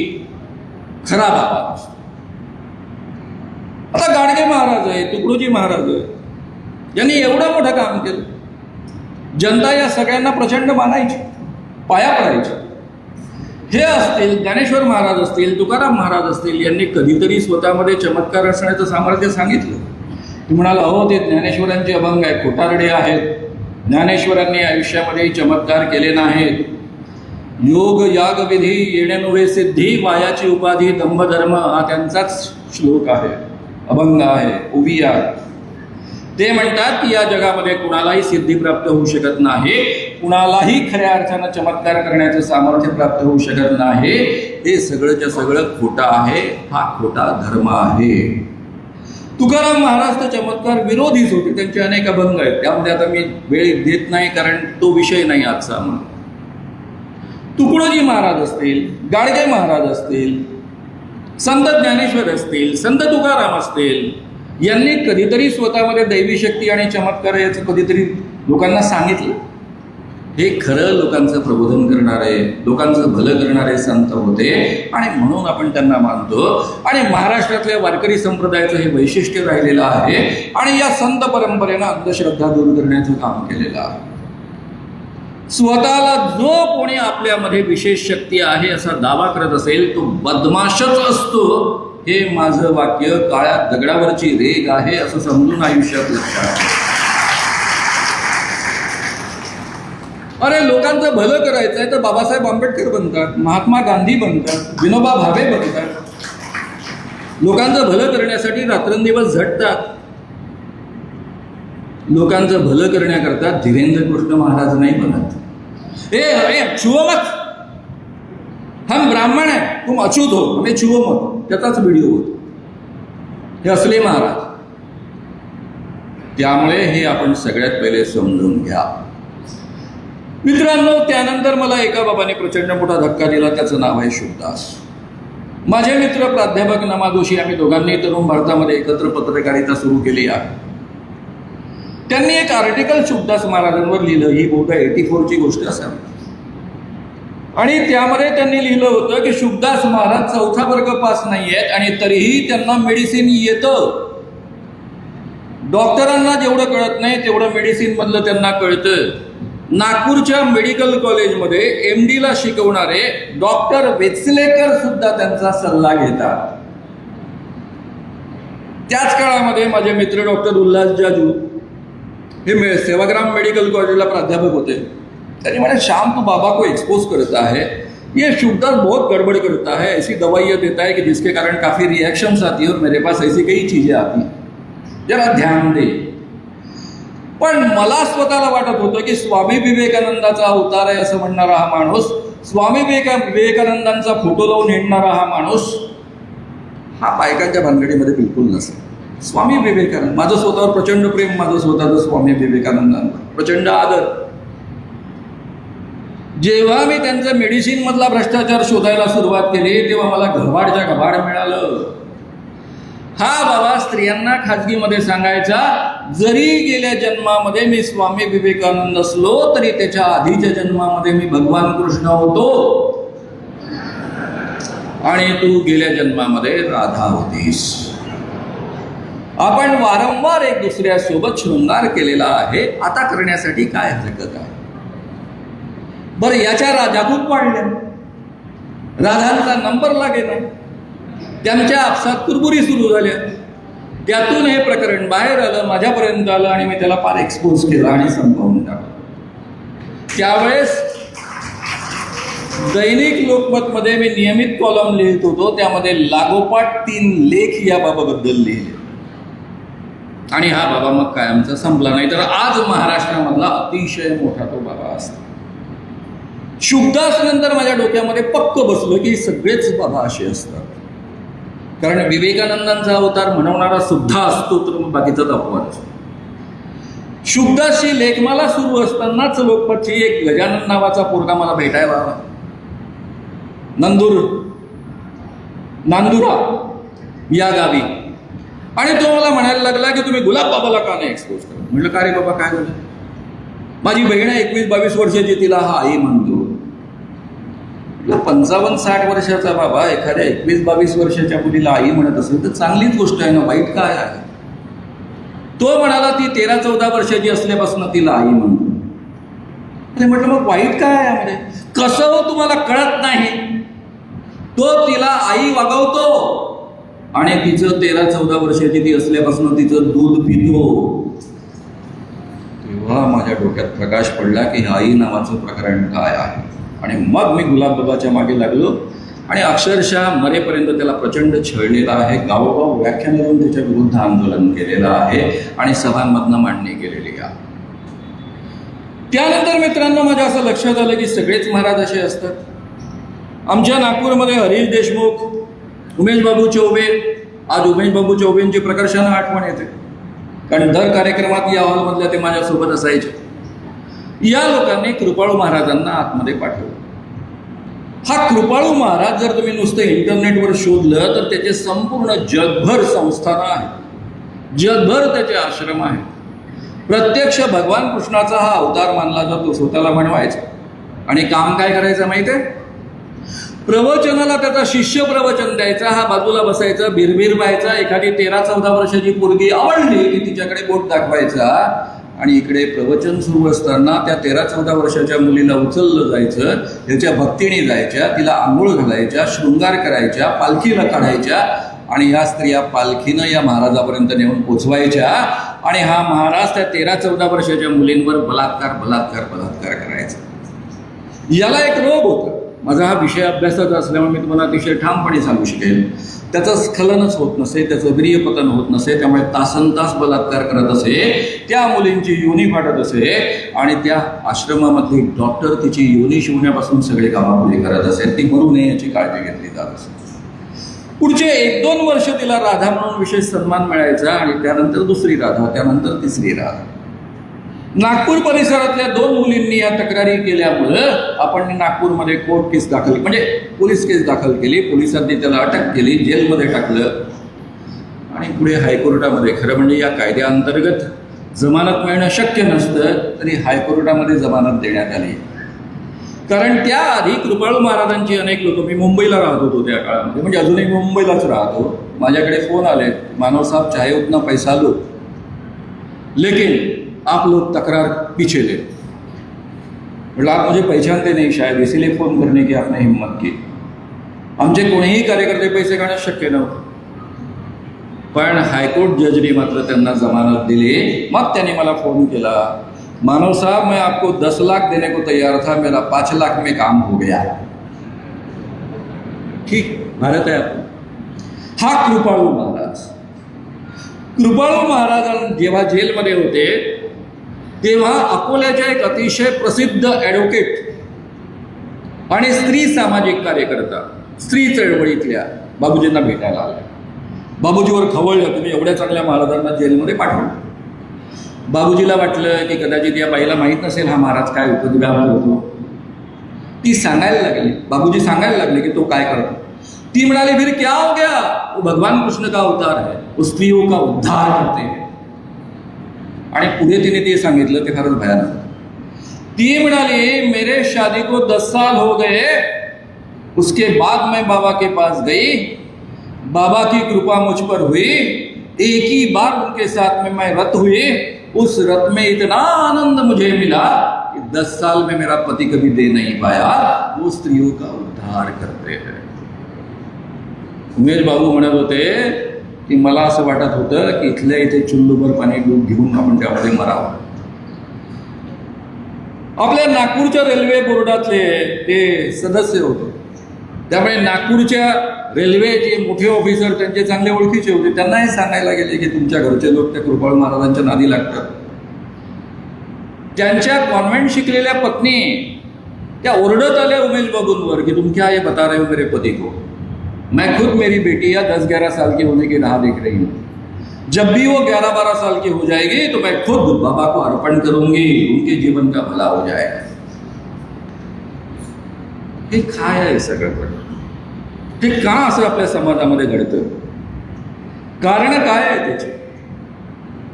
Speaker 1: खरा बाबा नसतो. आता गाडगे महाराज आहे, तुकडोजी महाराज आहे, यांनी एवढं मोठं काम केलं. जनता या सगळ्यांना प्रचंड मानायची, पाया पडायची. हे असतील, ज्ञानेश्वर महाराज असतील, तुकाराम महाराज असतील, यांनी कधीतरी स्वतःमध्ये चमत्कार असण्याचं सामर्थ्य सांगितलं. ती म्हणाला, हो ते ज्ञानेश्वरांचे अभंग आहेत, खोटारडे आहेत, ज्ञानेश्वरांनी आयुष्यामध्ये चमत्कार केले नाहीत. योग याग विधी येणे नव्हे सिद्धी, वायाची उपाधी दंभ धर्म, हा त्यांचाच श्लोक आहे, अभंग आहे, ओवी आहे. ते म्हणतात की या जगामध्ये कुणालाही सिद्धी प्राप्त होऊ शकत नाही, कुणालाही खऱ्या अर्थानं चमत्कार करण्याचं सामर्थ्य प्राप्त होऊ शकत नाही. हे सगळंच्या सगळं खोटं आहे, हा खोटा धर्म आहे. तुकाराम महाराज तर चमत्कार विरोधीच होते, त्यांचे अनेक अभंग आहेत, त्यामध्ये आता मी वेळ देत नाही कारण तो विषय नाही आजचा. म्हणून तुकडोजी महाराज असतील, गाडगे महाराज असतील, संत ज्ञानेश्वर असतील, संत तुकाराम असतील, यांनी कधीतरी स्वतःमध्ये दैवी शक्ती आणि चमत्कार याचं कधीतरी लोकांना सांगितलं. हे खरं लोकांचं प्रबोधन करणारे, लोकांचं भलं करणारे संत होते आणि म्हणून आपण त्यांना मानतो. आणि महाराष्ट्रातल्या वारकरी संप्रदायाचं हे वैशिष्ट्य राहिलेलं आहे. आणि या संत परंपरेनं अंधश्रद्धा दूर करण्याचं काम केलेलं आहे. स्वतःला जो कोणी आपल्यामध्ये विशेष शक्ती आहे असा दावा करत असेल तो बदमाशच असतो. हे माझं वाक्य काळ्या दगडावरची रेघ आहे असं समजून आयुष्यात लक्षात. अरे लोकांचं भलं करायचं आहे तर बाबासाहेब आंबेडकर बनतात, महात्मा गांधी बनतात, विनोबा भावे बनतात. लोकांचं भलं करण्यासाठी रात्रंदिवस झटतात. लोकांचं भलं करण्याकरता धीरेंद्र कृष्ण महाराज नाही बनत. छुओ मत, हम ब्राह्मण है, तुम अछूत हो, हमें छुओ मत, त्याचाच व्हिडिओ होतो. हे असले महाराज. त्यामुळे हे आपण सगळ्यात पहिले समजून घ्या. मित्रांनो, त्यानंतर मला एका बाबाने प्रचंड मोठा धक्का दिला, त्याचं नाव आहे शुभदास. माझे मित्र प्राध्यापक नमा जोशी, आम्ही दोघांनी तरुण भारतामध्ये एकत्र पत्रकारिता सुरू केली आहे. त्यांनी एक आर्टिकल शुभदास महाराजांवर लिहिलं, ही बहुधा 84ची गोष्ट असावी. आणि त्यामध्ये त्यांनी लिहिलं होतं की शुभदास महाराज 4था वर्ग पास नाही आहेत आणि तरीही त्यांना मेडिसिन येतं. डॉक्टरांना जेवढं कळत नाही तेवढं मेडिसिन मधलं त्यांना कळतं. नागपूरच्या मेडिकल कॉलेजमध्ये MD ला शिकवणारे डॉक्टर वेचलेकर सुद्धा त्यांचा सल्ला घेतात. त्याच काळामध्ये माझे मित्र डॉक्टर उल्हास जाजू हे सेवाग्राम मेडिकल कॉलेजला प्राध्यापक होते. त्यांनी म्हणे, श्याम तो बाबा को एक्सपोज करता है, ये शुभदास बहुत गड़बड़ करता है, ऐसी दवाइयाँ देता है कि जिसके कारण काफ़ी रिएक्शंस आती है और मेरे पास ऐसी कई चीज़ें आती, जरा ध्यान दे. पण मला स्वतःला वाटत होतं की स्वामी विवेकानंदाचा अवतार आहे असं म्हणणारा हा माणूस, स्वामी विवेकानंदांचा फोटो लावून हिंडणारा हा माणूस हा बायकांच्या भानगडीमध्ये बिलकुल नसेल. स्वामी विवेकानंद, माझं स्वतःवर प्रचंड प्रेम, माझं स्वतःचं स्वामी विवेकानंदांवर प्रचंड आदर. जेव्हा मी त्यांचं मेडिसिन मधला भ्रष्टाचार शोधायला सुरुवात केली तेव्हा मला घबाडच्या घबाड मिळालं. हा बाबा स्त्रियांना खाजगीमध्ये सांगायचा, जरी गेल्या जन्मामध्ये मी स्वामी विवेकानंद असलो तरी त्याच्या आधीच्या जन्मामध्ये मी भगवान कृष्ण होतो आणि तू गेल्या जन्मामध्ये राधा होतीस. आपण वारंवार एक दुसऱ्यासोबत शृंगार केलेला आहे, आता करण्यासाठी काय हरकत आहे? बरं, याच्या राजा खूप वाढल्या, राधांचा नंबर लागेना, त्यांच्या आपसात कुरबुरी सुरू झाल्या. त्यातून हे प्रकरण बाहेर आलं, माझ्यापर्यंत आलं आणि मी त्याला फार एक्सपोज केलं आणि संपवून टाकलं. त्यावेळेस दैनिक लोकमतमध्ये मी नियमित कॉलम लिहित होतो, त्यामध्ये लागोपाठ 3 लेख या बाबाबद्दल लिहिले आणि हा बाबा मग कायमचा संपला. नाही तर आज महाराष्ट्रामधला अतिशय मोठा तो बाबा असतो. शुभदास नंतर माझ्या डोक्यामध्ये पक्क बसलं की सगळेच बाबा असे असतात, कारण विवेकानंदांचा अवतार म्हणवणारा सुद्धा असतो तर मग बाकीचाच अपवाद असतो. शुभदासची लेखमाला सुरू असतानाच लोकमतची एक गजानन नावाचा पोरगा मला भेटायला आला, नांदुरा या गावी, आणि तो मला म्हणायला लागला की तुम्ही गुलाब बाबाला का नाही एक्सपोज करा. म्हटलं, का रे बाबा काय झालं? माझी बहीण 21-22 वर्षाची, तिला हा आई म्हणतो. 55-60 वर्षाचा बाबा एखाद्या 21-22 वर्षाच्या मुलीला आई म्हणत असेल तर चांगलीच गोष्ट आहे ना, वाईट काय आहे? तो म्हणाला ती 13-14 वर्षाची असल्यापासून तिला आई म्हणतो. अरे म्हटलं, मग वाईट काय आहे यामध्ये? कसं हो तुम्हाला कळत नाही? तो तिला आई वागवतो आणि तिचं 13-14 वर्षाची ती असल्यापासून तिचं दूध पितो. तेव्हा माझ्या डोक्यात प्रकाश पडला की आई नावाचं प्रकरण काय आहे. आणि मग मी गुलाब बाबाच्या मागे लागलो आणि अक्षरशः मरेपर्यंत त्याला प्रचंड छळलेला आहे. गावोगाव व्याख्यान देऊन त्याच्या विरुद्ध आंदोलन केलेलं आहे आणि सभांमधनं मांडणी केलेली आहे. त्यानंतर मित्रांनो माझ्या असं लक्षात आलं की सगळेच महाराज असे असतात. आमच्या नागपूरमध्ये हरीश देशमुख, उमेश बाबू चौबे, आज उमेश बाबू चौबेंची प्रकर्षानं आठवण येते, कारण दर कार्यक्रमात या हॉलमधल्या ते माझ्यासोबत असायचे. या लोकांनी कृपाळू महाराजांना आतमध्ये पाठवलं. हा कृपाळू महाराज जर तुम्ही नुसतं इंटरनेटवर शोधलं तर त्याचे संपूर्ण जगभर संस्थानं आहेत, जगभर त्याचे आश्रम आहेत. प्रत्यक्ष भगवान कृष्णाचा हा अवतार मानला जातो, स्वतःला म्हणवायचा. आणि काम काय करायचं माहिती आहे? प्रवचनाला त्याचा शिष्य प्रवचन द्यायचा, हा बाजूला बसायचा, बिरबिर व्हायचा. एखादी 13-14 वर्षाची पोरगी आवडली की तिच्याकडे बोट दाखवायचा आणि इकडे प्रवचन सुरू असताना त्या 13-14 वर्षाच्या मुलीला उचललं जायचं, त्याच्या भक्तीने जायच्या, तिला आंघोळ घालायच्या, शृंगार करायच्या, पालखीला काढायच्या आणि या स्त्रिया पालखीनं या महाराजापर्यंत नेऊन पोचवायच्या आणि हा महाराज त्या 13-14 वर्षाच्या मुलींवर बलात्कार करायचा. याला एक रोग होता. माझा हा विषय अभ्यासाचा असल्यामुळे मी तुम्हाला अतिशय ठामपणे सांगू शकेल. त्याचं स्खलनच होत नसे, त्याचं वीर्यपतन होत नसे, त्यामुळे तासनतास बलात्कार करत असे, त्या मुलींची योनी फाटत असे आणि त्या आश्रमामधली डॉक्टर तिची योनी शिवण्यापासून सगळे कामापुढे करत असे. ती मरू नये याची काळजी घेतली जात असे. पुढचे 1-2 वर्ष तिला राधा म्हणून विशेष सन्मान मिळायचा आणि त्यानंतर दुसरी राधा, त्यानंतर तिसरी राधा. नागपूर परिसरातल्या 2 मुलींनी या तक्रारी केल्यामुळं आपण नागपूरमध्ये कोर्ट केस दाखल, म्हणजे पोलीस केस दाखल केली. पोलिसांनी त्याला अटक केली, जेलमध्ये टाकलं आणि पुढे हायकोर्टामध्ये, खरं म्हणजे या कायद्याअंतर्गत जमानत मिळणं शक्य नसतं, तरी हायकोर्टामध्ये जमानत देण्यात आली. कारण त्याआधी कृपाळू महाराजांची अनेक लोक, मी मुंबईला राहत होतो त्या काळामध्ये, म्हणजे अजूनही मुंबईलाच राहतो, माझ्याकडे फोन आले, मानव साहब चाहे उतना पैसा लो लेकिन आप लोग तकरार पीछे ले। मतलब आप मुझे पहचानते नहीं शायद, इसीलिए फोन करने की आपने हिम्मत की। आमचे कोणीही कार्यकर्ते पैसे खाणं शक्य नव्हतं, पण हायकोर्ट जजने मात्र त्यांना जमानत दिली। मग त्यांनी मला फोन केला, मानव साहब मैं आपको 10 लाख देने को तैयार था, मेरा 5 लाख में काम हो गया। ठीक, भारत आहे आपण। हा कृपाळू महाराज, कृपाळू महाराज जेव्हा जेलमध्ये होते तेव्हा अकोल्याच्या एक अतिशय प्रसिद्ध ॲडव्होकेट आणि स्त्री सामाजिक कार्यकर्ता, स्त्री चळवळीतल्या बाबूजींना भेटायला आल्या। बाबूजीवर खवळलं, तुम्ही एवढ्या चांगल्या महाराजांना जेलमध्ये पाठवलं। बाबूजीला वाटलं की कदाचित या बाईला माहीत नसेल हा महाराज काय उपद्व्याप होतो। ती सांगायला लागली, बाबूजी सांगायला लागले की तो काय करतो। ती म्हणाली, फिर क्या हो गया, वो भगवान कृष्ण का अवतार है, वो स्त्रियों का उद्धार करते हैं। आणि पुढे तिने ते सांगितलं ते खरंच भयानक। ती म्हणाली, मेरे शादी को 10 साल हो गए, उसके बाद मैं बाबा के पास गई, बाबा की कृपा मुझ पर हुई, एक ही बार उनके साथ में मैं रत हुई, उस रत में इतना आनंद मुझे मिला कि 10 साल में मेरा पति कभी दे नहीं पाया, वो स्त्रियों का उद्धार करते हैं। उमेश बाबू म्हणत होते की मला असं वाटत होतं की इथल्या इथे चुल्लूभर पाणी घेऊन आपण त्यामध्ये मरावं। आपल्या नागपूरच्या रेल्वे बोर्डातले ते सदस्य होते, त्यामुळे नागपूरच्या रेल्वेचे मोठे ऑफिसर त्यांचे चांगले ओळखीचे होते। त्यांना हे सांगायला गेले की तुमच्या घरचे लोक त्या कृपाळू महाराजांच्या नादी लागतात। त्यांच्या कॉन्व्हेंट शिकलेल्या पत्नी त्या ओरडत आल्या उमेश बाबूंवर की तुम क्या ये बता रहे हो मेरे पति को, मैं खुद मेरी बेटी या 10-11 साल की होने की राह देख रही हूँ, जब भी वो 11-12 साल की हो जाएगी तो मैं खुद बाबा को अर्पण करूंगी, उनके जीवन का भला हो जाएगा। हे काय आहे सगळं, ते का असं आपल्या समाजामध्ये घडतं, कारण काय आहे त्याचे?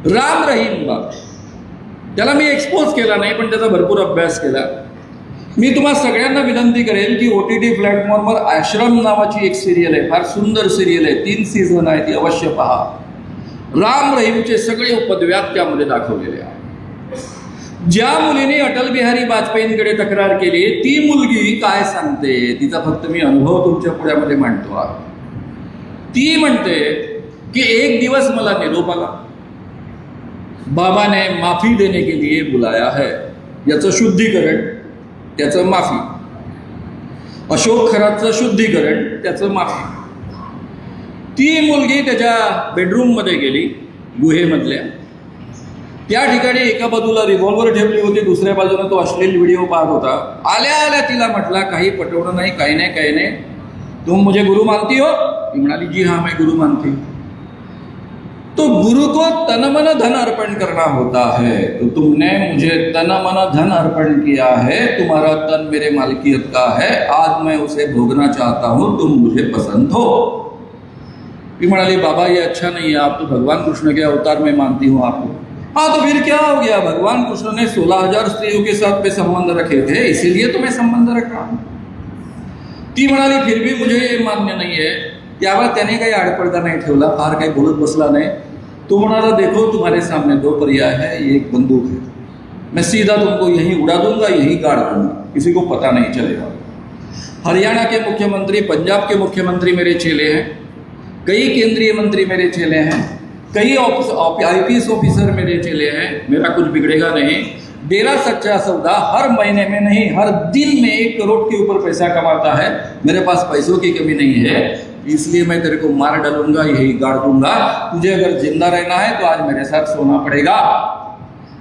Speaker 1: राम रहीम बाबा, त्याला मी एक्सपोज केला नाही पण त्याचा भरपूर अभ्यास केला। मी तुम्हा सगळ्यांना विनंती करेन की OTT प्लॅटफॉर्मवर आश्रम नावाची एक सिरियल आहे, फार सुंदर सिरियल आहे, 3 सीझन आहे, ती अवश्य पहा। राम रहीमचे सगळे उपद्व्याप त्यामध्ये दाखवलेले आहे। ज्या मुलीने अटल बिहारी वाजपेयींकडे तक्रार केली ती मुलगी काय सांगते, तिचा फक्त मी अनुभव तुमच्या पुढ्यामध्ये मांडतो आहे। ती म्हणते कि एक दिवस मला निरोप आला, बाबा ने माफी देने के लिए बुलाया है, याचं शुद्धीकरण त्याचं माफी, अशोक खरातचं शुद्धीकरण त्याचं माफी। ती मुलगी त्याच्या बेडरूममध्ये गेली, गुहेमधल्या, त्या ठिकाणी एका बाजूला रिव्हॉल्वर ठेवली होती, दुसऱ्या बाजूला तो अश्लील व्हिडिओ पाहत होता। आल्या आल्या तिला म्हटला, काही पटवणं नाही, काही नाही, काही नाही, तुम मुझे गुरु मानती हो? ती म्हणाली, जी हाँ मैं गुरु मानती हूँ। तो गुरु को तन मन धन अर्पण करना होता है, तो तुमने मुझे तन मन धन अर्पण किया है, तुम्हारा तन मेरे मालकियत का है, आज मैं उसे भोगना चाहता हूँ, तुम मुझे पसंद हो। ती म्हणाली, बाबा ये अच्छा नहीं है, आप तो भगवान कृष्ण के अवतार में मानती हूँ आपको। हाँ तो फिर क्या हो गया, भगवान कृष्ण ने 16,000 स्त्रियों के साथ में संबंध रखे थे, इसीलिए तो मैं संबंध रख रहा हूँ। ती म्हणाली, फिर भी मुझे ये मान्य नहीं है। त्यावर त्याने काही आडपडदा नाही ठेवला, फार काही बोलत बसला नाही। तो म्हणाला, देखो तुम्हारे सामने 2 पर्याय है, एक बंदूक है, मैं सीधा तुमको यहीं उड़ा दूंगा, यहीं गाड़ दूंगा, किसी को पता नहीं चलेगा। हरियाणा के मुख्यमंत्री, पंजाब के मुख्यमंत्री मेरे चेले हैं, कई केंद्रीय मंत्री मेरे चेले हैं, कई IPS ऑफिसर मेरे चेले हैं, मेरा कुछ बिगड़ेगा नहीं। डेरा सच्चा सौदा हर महीने में नहीं, हर दिन में 1 करोड़ के ऊपर पैसा कमाता है, मेरे पास पैसों की कमी नहीं है, इसलिए मैं तेरे को मार डालूंगा, यही गाड़ दूंगा, तुझे अगर जिंदा रहना है तो आज मेरे साथ सोना पडेगा।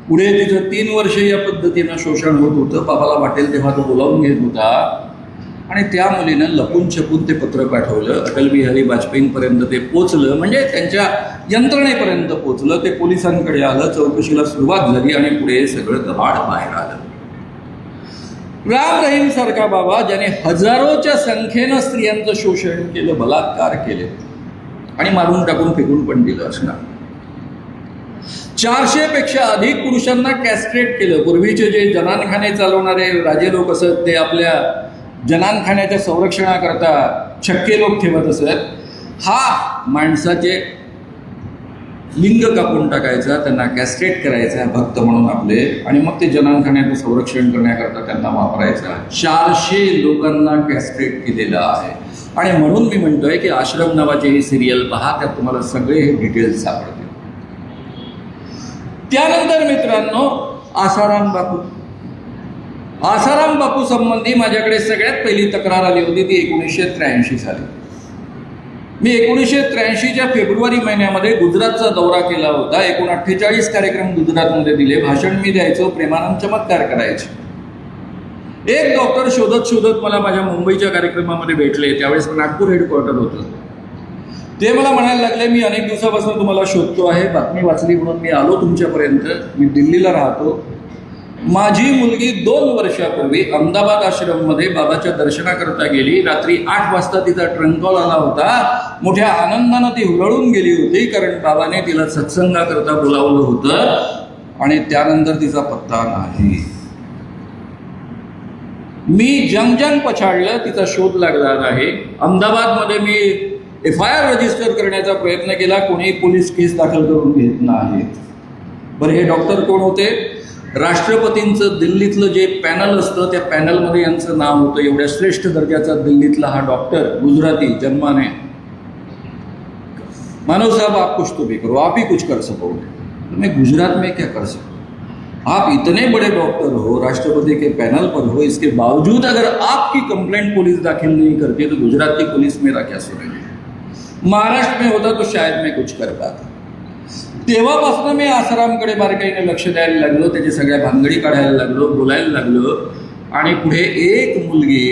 Speaker 1: पुढे तिथं 3 वर्ष या पद्धतीनं शोषण होत होतं, बाबाला वाटेल तेव्हा तो बोलावून घेत होता, आणि त्या मुलीनं लपून छपून ते पत्र पाठवलं, अटल बिहारी वाजपेयींपर्यंत ते पोचलं, म्हणजे त्यांच्या यंत्रणेपर्यंत पोचलं, ते पोलिसांकडे आलं, चौकशीला सुरुवात झाली आणि पुढे सगळं गहाड बाहेर आलं। राम रहीम सारखा बाबा ज्याने हजारोच्या संख्येनं स्त्रियांचं शोषण केलं, बलात्कार केले आणि मारून टाकून फेकून पण दिलं असणार, 400पेक्षा अधिक पुरुषांना कॅस्ट्रेट केलं. पूर्वीचे जे जनानखाने चालवणारे राजे लोक असत ते आपल्या जनानखान्याच्या संरक्षणाकरता छक्के लोक ठेवत असत. हा माणसाचे लिंग कापून टाकायचा, त्यांना कॅस्ट्रेट करायचा भक्त म्हणून आपले, आणि मग ते जनानखान्याचं संरक्षण करण्याकरता त्यांना वापरायचा. 400 लोकांना कॅस्ट्रेट केलेलं आहे. आणि म्हणून मी म्हणतोय की आश्रम नावाची ही सिरियल पहा, त्यात तुम्हाला सगळे हे डिटेल्स सापडतील. त्यानंतर मित्रांनो, आसाराम बापू संबंधी माझ्याकडे सगळ्यात पहिली तक्रार आली होती ती 1983 साली. मी 1983च्या फेब्रुवारी महिन्यामध्ये गुजरातचा दौरा केला होता. एकूण 48 कार्यक्रम गुजरातमध्ये दिले. भाषण मी द्यायचो, प्रेमानंद चमत्कार करायचे. एक डॉक्टर शोधत मला माझ्या मुंबईच्या कार्यक्रमामध्ये भेटले. त्यावेळेस नागपूर हेडक्वार्टर होतं. ते मला म्हणायला लागले, मी अनेक दिवसापासून तुम्हाला शोधतो आहे, बातमी वाचली म्हणून मी आलो तुमच्यापर्यंत. मी दिल्लीला राहतो. माझी मुलगी 2 वर्षापूर्वी अहमदाबाद आश्रममध्ये बाबाच्या दर्शनाकरता गेली. रात्री 8 वाजता तिचा ट्रंक कॉल आला होता. मोठ्या आनंदानं ती हुरळून गेली होती, कारण बाबाने तिला सत्संगाकरता बोलावलं होतं. आणि त्यानंतर तिचा पत्ता नाही. मी जंग पछाडलं, तिचा शोध लागला नाही. अहमदाबादमध्ये मी FIR रजिस्टर करण्याचा प्रयत्न केला, कोणी पोलीस केस दाखल करून घेत नाहीत. बरं, हे डॉक्टर कोण होते? राष्ट्रपतींचं दिल्लीतलं जे पॅनल असतं त्या पॅनलमध्ये यांचं नाव होतं. एवढ्या श्रेष्ठ दर्जाचा दिल्लीतला हा डॉक्टर, गुजराती जन्माने. मानव साहब, आप कुछ तो भी करो, आप ही कुछ कर सकोगे. मैं गुजरात में क्या कर सकूँ? आप इतने बड़े डॉक्टर हो, राष्ट्रपति के पैनल पर हो, इसके बावजूद अगर आपकी कंप्लेंट पुलिस दाखिल नहीं करती तो गुजरात की पुलिस मेरा क्या सुनेगी? महाराष्ट्र में होता तो शायद मैं कुछ कर पाता. तेव्हापासून मी आसारामकडे बारकाईने लक्ष द्यायला लागलो, त्याची सगळ्या भानगडी काढायला लागलो, बोलायला लागलो. आणि पुढे एक मुलगी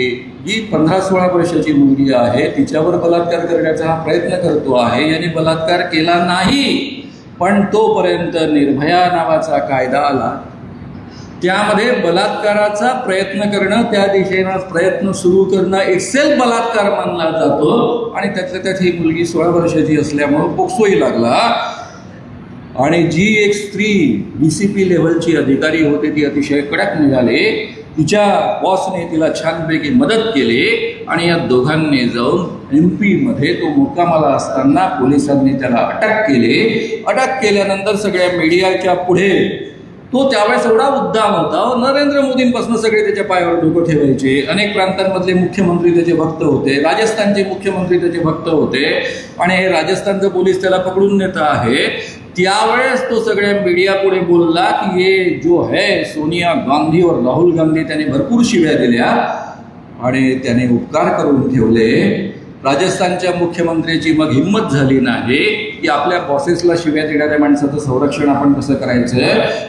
Speaker 1: जी 15-16 वर्षाची मुलगी आहे, तिच्यावर बलात्कार करण्याचा हा प्रयत्न करतो आहे. याने बलात्कार केला नाही, पण तोपर्यंत निर्भया नावाचा कायदा आला. त्यामध्ये बलात्काराचा प्रयत्न करणं, त्या दिशेनं प्रयत्न सुरू करणं एक्सेल बलात्कार मानला जातो. आणि त्यातल्या त्यात ही मुलगी 16 वर्षाची असल्यामुळं पोक्सोही लागला. आणि जी एक स्त्री DCP लेव्हलची अधिकारी होती ती अतिशय कडक निघाले. तिच्या बॉसने तिला छानपैकी मदत केली आणि या दोघांनी जाऊन MP मध्ये तो मुक्कामाला असताना पोलिसांनी त्याला अटक केली. अटक केल्यानंतर सगळ्या मीडियाच्या पुढे तो त्यावेळेस एवढा उद्दाम होता. नरेंद्र मोदींपासून सगळे त्याच्या पायावर डोकं ठेवायचे. अनेक प्रांतांमधले मुख्यमंत्री त्याचे भक्त होते. राजस्थानचे मुख्यमंत्री त्याचे भक्त होते. आणि हे राजस्थानचं पोलीस त्याला पकडून नेत आहे. त्यावेळेस तो सगळ्या मीडिया पुढे बोलला की ये जो है सोनिया गांधी और राहुल गांधी, त्याने भरपूर शिव्या दिल्या आणि त्याने उपकार करून ठेवले. राजस्थानच्या मुख्यमंत्र्याची मग हिंमत झाली नाही की आपल्या बॉसेसला शिव्या देणाऱ्या माणसाचं संरक्षण आपण कसं करायचं,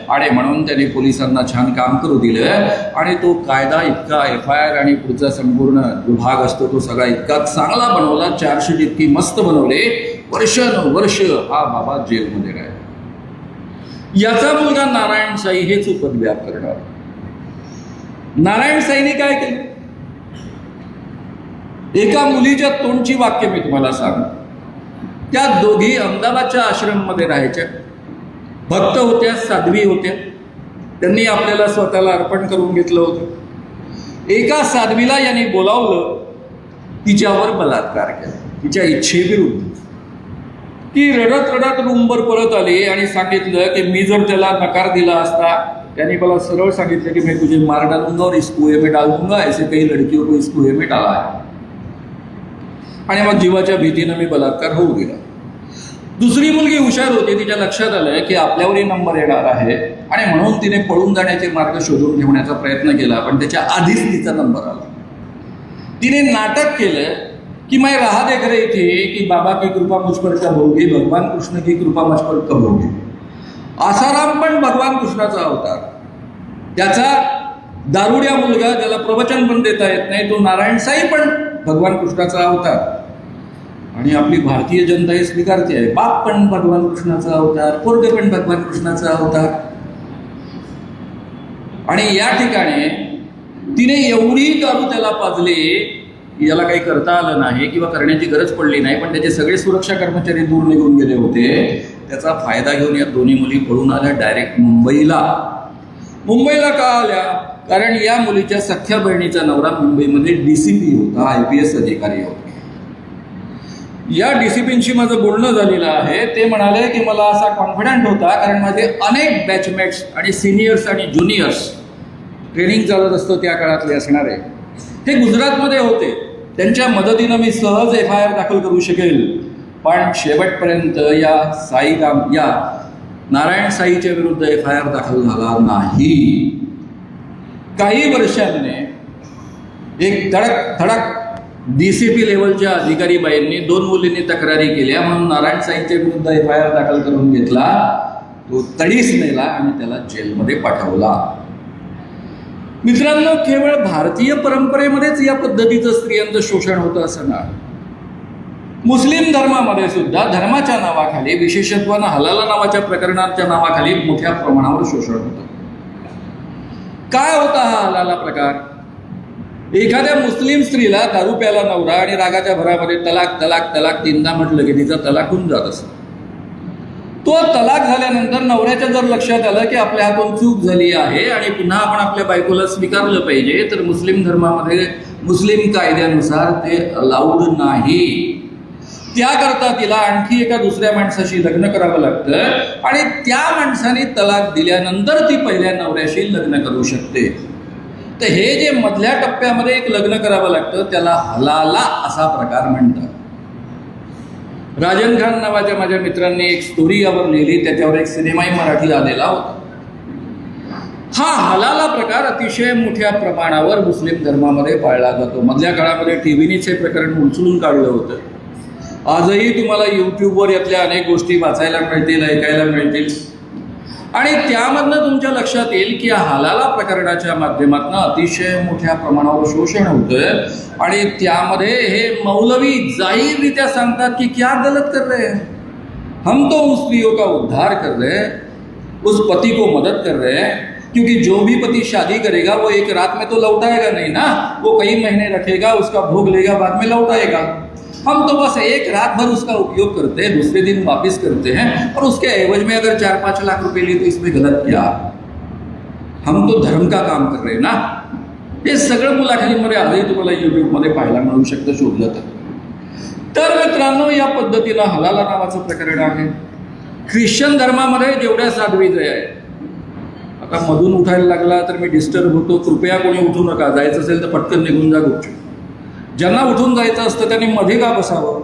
Speaker 1: आणि म्हणून त्याने पोलिसांना छान काम करू दिलं. आणि तो कायदा इतका FIR आणि पुढचा संपूर्ण विभाग असतो तो सगळा इतका चांगला बनवला, 400 इतकी मस्त बनवले. वर्ष हा बाबा जेलमध्ये राहिला. याचा मुलगा नारायण साई हेच उपद्व्याप करणार. नारायण साईने काय केलं? एका मुलीच्या तोंडची वाक्य मी तुम्हाला सांगतो. त्या दोघी अहमदाबादच्या आश्रममध्ये राहायच्या, भक्त होत्या, साध्वी होत्या. त्यांनी आपल्याला स्वतःला अर्पण करून घेतलं होतं. एका साध्वीला यांनी बोलावलं, तिच्यावर बलात्कार केला तिच्या इच्छेविरुद्ध. ती रडत रूमवर परत आली आणि सांगितलं की मी जर त्याला नकार दिला असता, त्याने मला सरळ सांगितलं की मैं तुझे मार डालूंगा और इस कुएं में डाल दूंगा, ऐसे कई लड़कियों को इस कुएं में डाला है. आणि मग जीवाच्या भीतीनं मी बलात्कार होऊ दिला. दुसरी मुलगी हुशार होती. तिच्या लक्षात आलं की आपल्यावरही नंबर येणार आहे आणि म्हणून तिने पळून जाण्याचे मार्ग शोधून ठेवण्याचा प्रयत्न केला. पण त्याच्या आधीच तिचा नंबर आला. तिने नाटक केलं कि मैं रहा देख रही थी कि बाबा की कृपा मुझ पर कब होगी, भगवान कृष्ण की कृपा मुझ पर कब होगी. आसाराम पण भगवान कृष्णाचा अवतार. त्याचा दारुड्या मुलगा, ज्याला प्रवचन पण देता येत नाही, तो नारायण साई पण भगवान कृष्णाचा अवतार. आणि आपली भारतीय जनता हे स्वीकारते आहे. बाप पण भगवान कृष्णाचा अवतार, पोरगे पण भगवान कृष्णाचा अवतार. आणि या ठिकाणी तिने एवढी दारू त्याला पाजली की याला काही करता आलं नाही किंवा करण्याची गरज पडली नाही, पण त्याचे सगळे सुरक्षा कर्मचारी दूर निघून गेले होते. त्याचा फायदा घेऊन या दोन्ही मुली पळून आल्या डायरेक्ट मुंबईला. मुंबईला का आल्या? कारण या मुलीच्या सख्या बहिणीचा नवरा मुंबईमध्ये DCP होता, IPS अधिकारी होता. या DCPंशी माझं बोलणं झालेलं आहे. ते म्हणाले की मला असा कॉन्फिडंट होता कारण माझे अनेक बॅचमेट्स आणि सिनियर्स आणि ज्युनियर्स ट्रेनिंग चालत असतं त्या काळातले असणारे ते गुजरातमध्ये होते. त्यांच्या मदतीनं मी सहज FIR दाखल करू शकेल. पण शेवटपर्यंत या नारायण साईच्या विरुद्ध FIR दाखल झाला नाही. काही वर्षांनी एक धडक DCP लेवलच्या अधिकारी बाईंनी 2 मुलींनी तक्रारी केल्या म्हणून नारायण साईच्या विरुद्ध FIR दाखल करून घेतला. तो तडीस नेला आणि त्याला जेलमध्ये पाठवला. मित्रांनो, केवळ भारतीय परंपरेमध्येच या पद्धतीचं स्त्रियांचं शोषण होतं असं ना, मुस्लिम धर्मामध्ये सुद्धा धर्माच्या नावाखाली, विशेषत्वानं हलाला नावाच्या प्रकरणाच्या नावाखाली मोठ्या प्रमाणावर शोषण होतं. काय होता हा हलाला प्रकार? एखाद्या मुस्लिम स्त्रीला दारू प्याला नवरा आणि रागाच्या भरामध्ये तलाक तलाक तलाक 3दा म्हटलं की तिचा तलाक होऊन जात असत. तो तलाक झाल्यानंतर नवऱ्याच्या जर लक्षात आलं की आपल्या हातून चूक झाली आहे आणि पुन्हा आपण आपल्या बायकोला स्वीकारलं पाहिजे, तर मुस्लिम धर्मामध्ये मुस्लिम कायद्यानुसार ते अलाउड नाही. त्याकरता तिला आणखी एका दुसऱ्या माणसाशी लग्न करावं लागतं आणि त्या माणसाने तलाक दिल्यानंतर ती पहिल्या नवऱ्याशी लग्न करू शकते. तर हे जे मधल्या टप्प्यामध्ये एक लग्न करावं लागतं त्याला हलाला असा प्रकार म्हणतात. राजन खान नावाच्या माझ्या मित्रांनी एक स्टोरी यावर लिहिली, त्याच्यावर एक सिनेमाही मराठी आलेला होता. हा हलाला प्रकार अतिशय मोठ्या प्रमाणावर मुस्लिम धर्मामध्ये पाळला जातो. मधल्या काळामध्ये टीव्हीनेच हे प्रकरण उचलून काढलं होतं. आजही तुम्हाला यूट्यूबवर यातल्या अनेक गोष्टी वाचायला मिळतील, ऐकायला मिळतील आणि त्यामधनं तुमच्या लक्षात येईल की या हलाला प्रकरणाच्या माध्यमातून अतिशय मोठ्या प्रमाणावर शोषण होतं आणि त्यामध्ये हे मौलवी जाहीररित्या सांगतात की क्या गलत कर रहे हैं, हम तो उस स्त्रियों का उद्धार कर रहे हैं, उस पति को मदद कर रहे हैं, क्योंकि जो भी पति शादी करेगा वो एक रात में तो लौटाएगा नहीं ना, वो कई महीने रखेगा, उसका भोग लेगा, बाद में लौटाएगा. हम तो बस एक रात भर उसका उपयोग करते हैं, दूसरे दिन वापस करते हैं और उसके एवज में अगर 4-5 लाख रुपए लिए तो इसमें गलत क्या? हम तो धर्म का काम कर रहे हैं ना. हे सगळं मुलाखतीमध्ये आजही तुम्हाला यूट्यूबमध्ये पाहायला मिळू शकतं शोधलं तर. मित्रांनो, या पद्धतीनं हलाला नावाचं प्रकरण आहे. ख्रिश्चन धर्मामध्ये जेवढ्या साध्वी जया आहे, आता मधून उठायला लागला तर मी डिस्टर्ब होतो, कृपया कोणी उठू नका. जायचं असेल तर पटकन निघून जा गुपचूप. ज्यांना उठून जायचं असतं त्यांनी मध्ये का बसावं,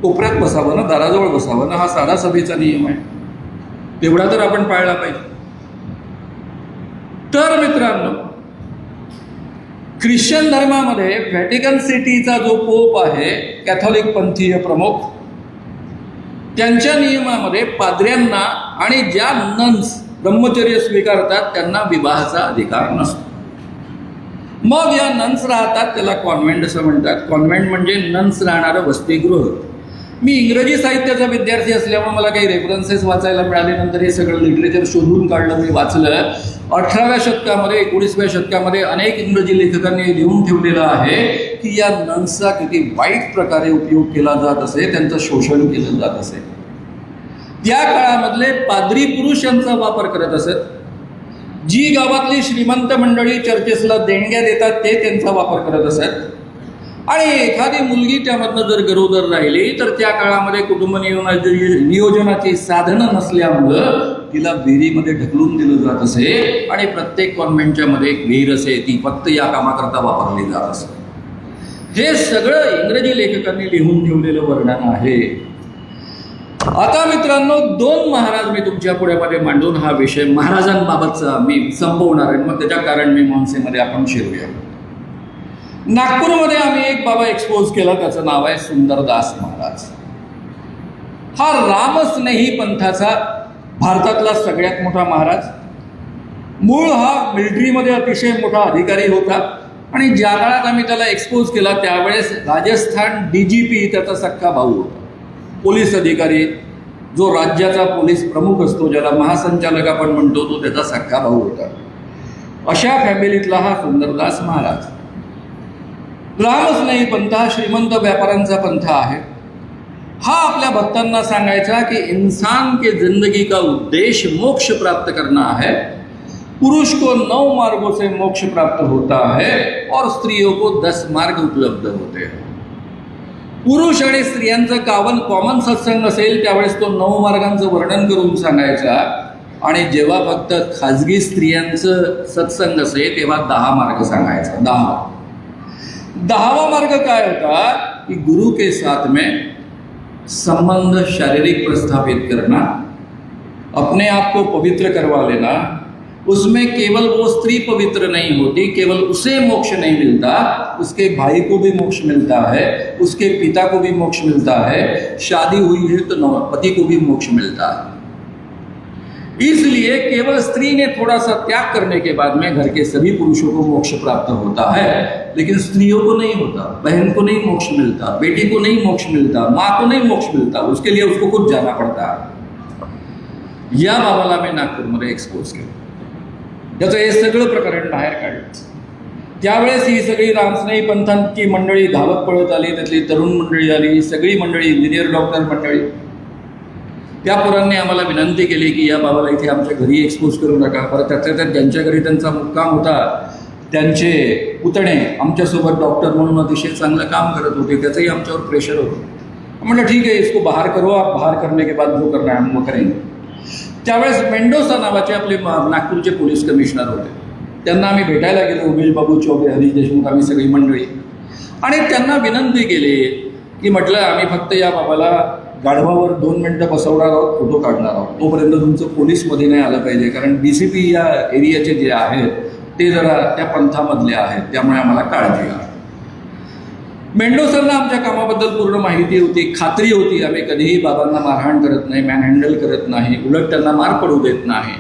Speaker 1: कोपऱ्यात बसावं ना, दाराजवळ बसावं ना. हा साधा सभेचा नियम आहे, तेवढा तर आपण पाळला पाहिजे. तर मित्रांनो, ख्रिश्चन धर्मामध्ये व्हॅटिकन सिटीचा जो पोप आहे, कॅथॉलिक पंथीय प्रमुख, त्यांच्या नियमामध्ये पाद्र्यांना आणि ज्या नन्स ब्रह्मचर्य स्वीकारतात त्यांना विवाहाचा अधिकार नसतो. मग या नन्स राहतात, त्याला कॉन्व्हेंट असं म्हणतात. कॉन्व्हेंट म्हणजे नन्स राहणारं वसतिगृह. मी इंग्रजी साहित्याचा विद्यार्थी असल्यामुळे मला काही रेफरन्सेस वाचायला मिळाले. नंतर हे सगळं लिटरेचर शोधून काढलं, मी वाचलं. 18व्या शतकामध्ये, 19व्या शतकामध्ये अनेक इंग्रजी लेखकांनी लिहून ठेवलेलं आहे की या नन्सचा किती वाईट प्रकारे उपयोग केला जात असे, त्यांचं शोषण केलं जात असे. त्या काळामधले पाद्री पुरुष यांचा वापर करत असत. जी गावातली श्रीमंत मंडळी चर्चेसला देणग्या देतात ते त्यांचा वापर करत असत. आणि एखादी मुलगी त्यामधनं जर गरोदर राहिली तर त्या काळामध्ये कुटुंब नियोजनाची साधनं नसल्यामुळं तिला विहिरीमध्ये ढकलून दिलं जात असे आणि प्रत्येक कॉन्व्हेंटच्या मध्ये एक विहीर असे, ती फक्त या कामाकरता वापरली जात असे. हे सगळं इंग्रजी लेखकांनी लिहून ठेवलेलं वर्णन आहे. आता मित्रांनो, 2 महाराज मी तुमच्या पुढ्यामध्ये मांडून हा विषय महाराजांबाबतचा मी संपवणार आहे. मग त्याच्या कारण मी मीमांसेमध्ये आपण शिरूया. नागपूरमध्ये आम्ही एक बाबा एक्सपोज केला, त्याचं नाव आहे सुंदरदास महाराज. हा रामस्नेही पंथाचा भारतातला सगळ्यात मोठा महाराज. मूळ हा मिलिटरीमध्ये अतिशय मोठा अधिकारी होता आणि ज्या काळात आम्ही त्याला एक्सपोज केला त्यावेळेस राजस्थान DGP त्याचा सख्खा भाऊ होता. पोलीस अधिकारी, जो राज्याचा पोलीस प्रमुख असतो, ज्याला महासंचालक आपण म्हणतो, तो त्याचा सख्खा भाऊ होता. अशा फॅमिलीतला हा सुंदरदास महाराज. रामच नाही पंथ हा श्रीमंत व्यापाऱ्यांचा पंथ आहे. हा आपल्या भक्तांना सांगायचा कि इंसान के जिंदगी का उद्देश्य मोक्ष प्राप्त करना है. पुरुष को 9 मार्गों से मोक्ष प्राप्त होता है और स्त्रियों को 10 मार्ग उपलब्ध होते हैं. पुरुष आणि स्त्रियांचं कॉमन सत्संग असेल त्यावेळेस तो 9 मार्गांचं वर्णन करून सांगायचा, आणि जेव्हा फक्त खाजगी स्त्रियांचं सत्संग असेल तेव्हा 10 मार्ग सांगायचा. 10वा मार्ग काय होता कि गुरु के साथ में संबंध शारीरिक प्रस्थापित करना, अपने आप को पवित्र करवा लेना. उसमें केवल वो स्त्री पवित्र नहीं होती, केवल उसे मोक्ष नहीं मिलता, उसके भाई को भी मोक्ष मिलता है, उसके पिता को भी मोक्ष मिलता है, शादी हुई है तो पति को भी मोक्ष मिलता है. इसलिए केवल स्त्री ने थोड़ा सा त्याग करने के बाद में घर के सभी पुरुषों को मोक्ष प्राप्त होता है, लेकिन स्त्रियों को नहीं होता. बहन को नहीं मोक्ष मिलता, बेटी को नहीं मोक्ष मिलता, माँ को नहीं मोक्ष मिलता. उसके लिए उसको खुद जाना पड़ता है. या बाबाला मी नागपूरमध्ये एक्सपोज केलं. त्याचं हे सगळं प्रकरण बाहेर काढलं. त्यावेळेस ही सगळी रामस्नेही पंथांची मंडळी धावत पळत आली. त्यातली तरुण मंडळी आली, सगळी मंडळी, इंजिनियर डॉक्टर मंडळी. त्या पोरांनी आम्हाला विनंती केली की या बाबाला इथे आमच्या घरी एक्सपोज करू नका. परत त्यात ज्यांच्या घरी त्यांचा मुक्काम होता त्यांचे पुतणे आमच्यासोबत डॉक्टर म्हणून अतिशय चांगलं काम करत होते, त्याचंही आमच्यावर प्रेशर होतं. म्हटलं ठीक आहे, इसको बाहर करो, आप बाहर करने के बाद जो करना है हम वो करेंगे. त्यावेळेस मेंडोसा नावाचे आपले नागपूरचे पोलीस कमिशनर होते. त्यांना आम्ही भेटायला गेलो, उमेश बाबू चौबे, हरीश देशमुख, आम्ही सगळी मंडळी. आणि त्यांना विनंती केली की म्हटलं आम्ही फक्त या बाबाला गाढवावर 2 मिनिटं बसवणार आहोत, फोटो काढणार आहोत. तोपर्यंत तुमचं पोलीसमध्ये नाही आलं पाहिजे, कारण DCP या एरियाचे जे आहेत ते जरा त्या पंथामधले आहेत, त्यामुळे आम्हाला काळजी आहे. मेंडोसरला आमच्या कामाबद्दल पूर्ण माहिती होती, खात्री होती. आम्ही कधीही बाबांना मारहाण करत नाही, मॅनहँडल करत नाही, उलट त्यांना मार पडू देत नाही.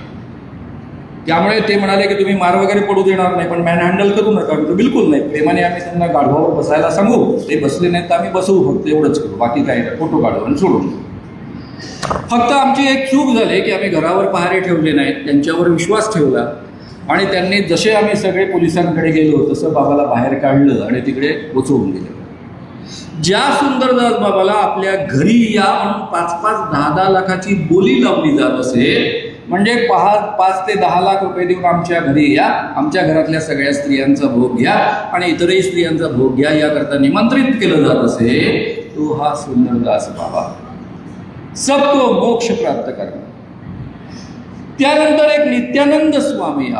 Speaker 1: त्यामुळे ते म्हणाले की तुम्ही मार वगैरे पडू देणार नाही, पण मॅनहँडल करू नका. बिलकुल नाही, प्रेमाने आम्ही त्यांना गाढवावर बसायला सांगू, ते बसले नाहीत तर आम्ही बसवू, फक्त एवढंच करू, बाकी काही नाही. फोटो काढू आणि सोडून. फक्त आमची एक चूक झाली की आम्ही घरावर पहारे ठेवले नाहीत, त्यांच्यावर विश्वास ठेवला, आणि त्यांनी जसे आम्ही सगळे पोलिसांकडे गेलो तसं बाबाला बाहेर काढलं आणि तिकडे पोचवून दिलं. ज्या सुंदरदास बाबाला आपल्या घरी या म्हणून 5-5, 10-10 लाखाची बोली लावली जात असेल, म्हणजे 5 ते 10 लाख रुपये देऊन आमच्या घरी या, आमच्या घरातल्या सगळ्या स्त्रियांचा भोग घ्या आणि इतरही स्त्रियांचा भोग घ्या याकरता निमंत्रित केलं जात असेल, तो हा सुंदरदास बाबा सबको मोक्ष प्राप्त करणार. त्यानंतर एक नित्यानंद स्वामी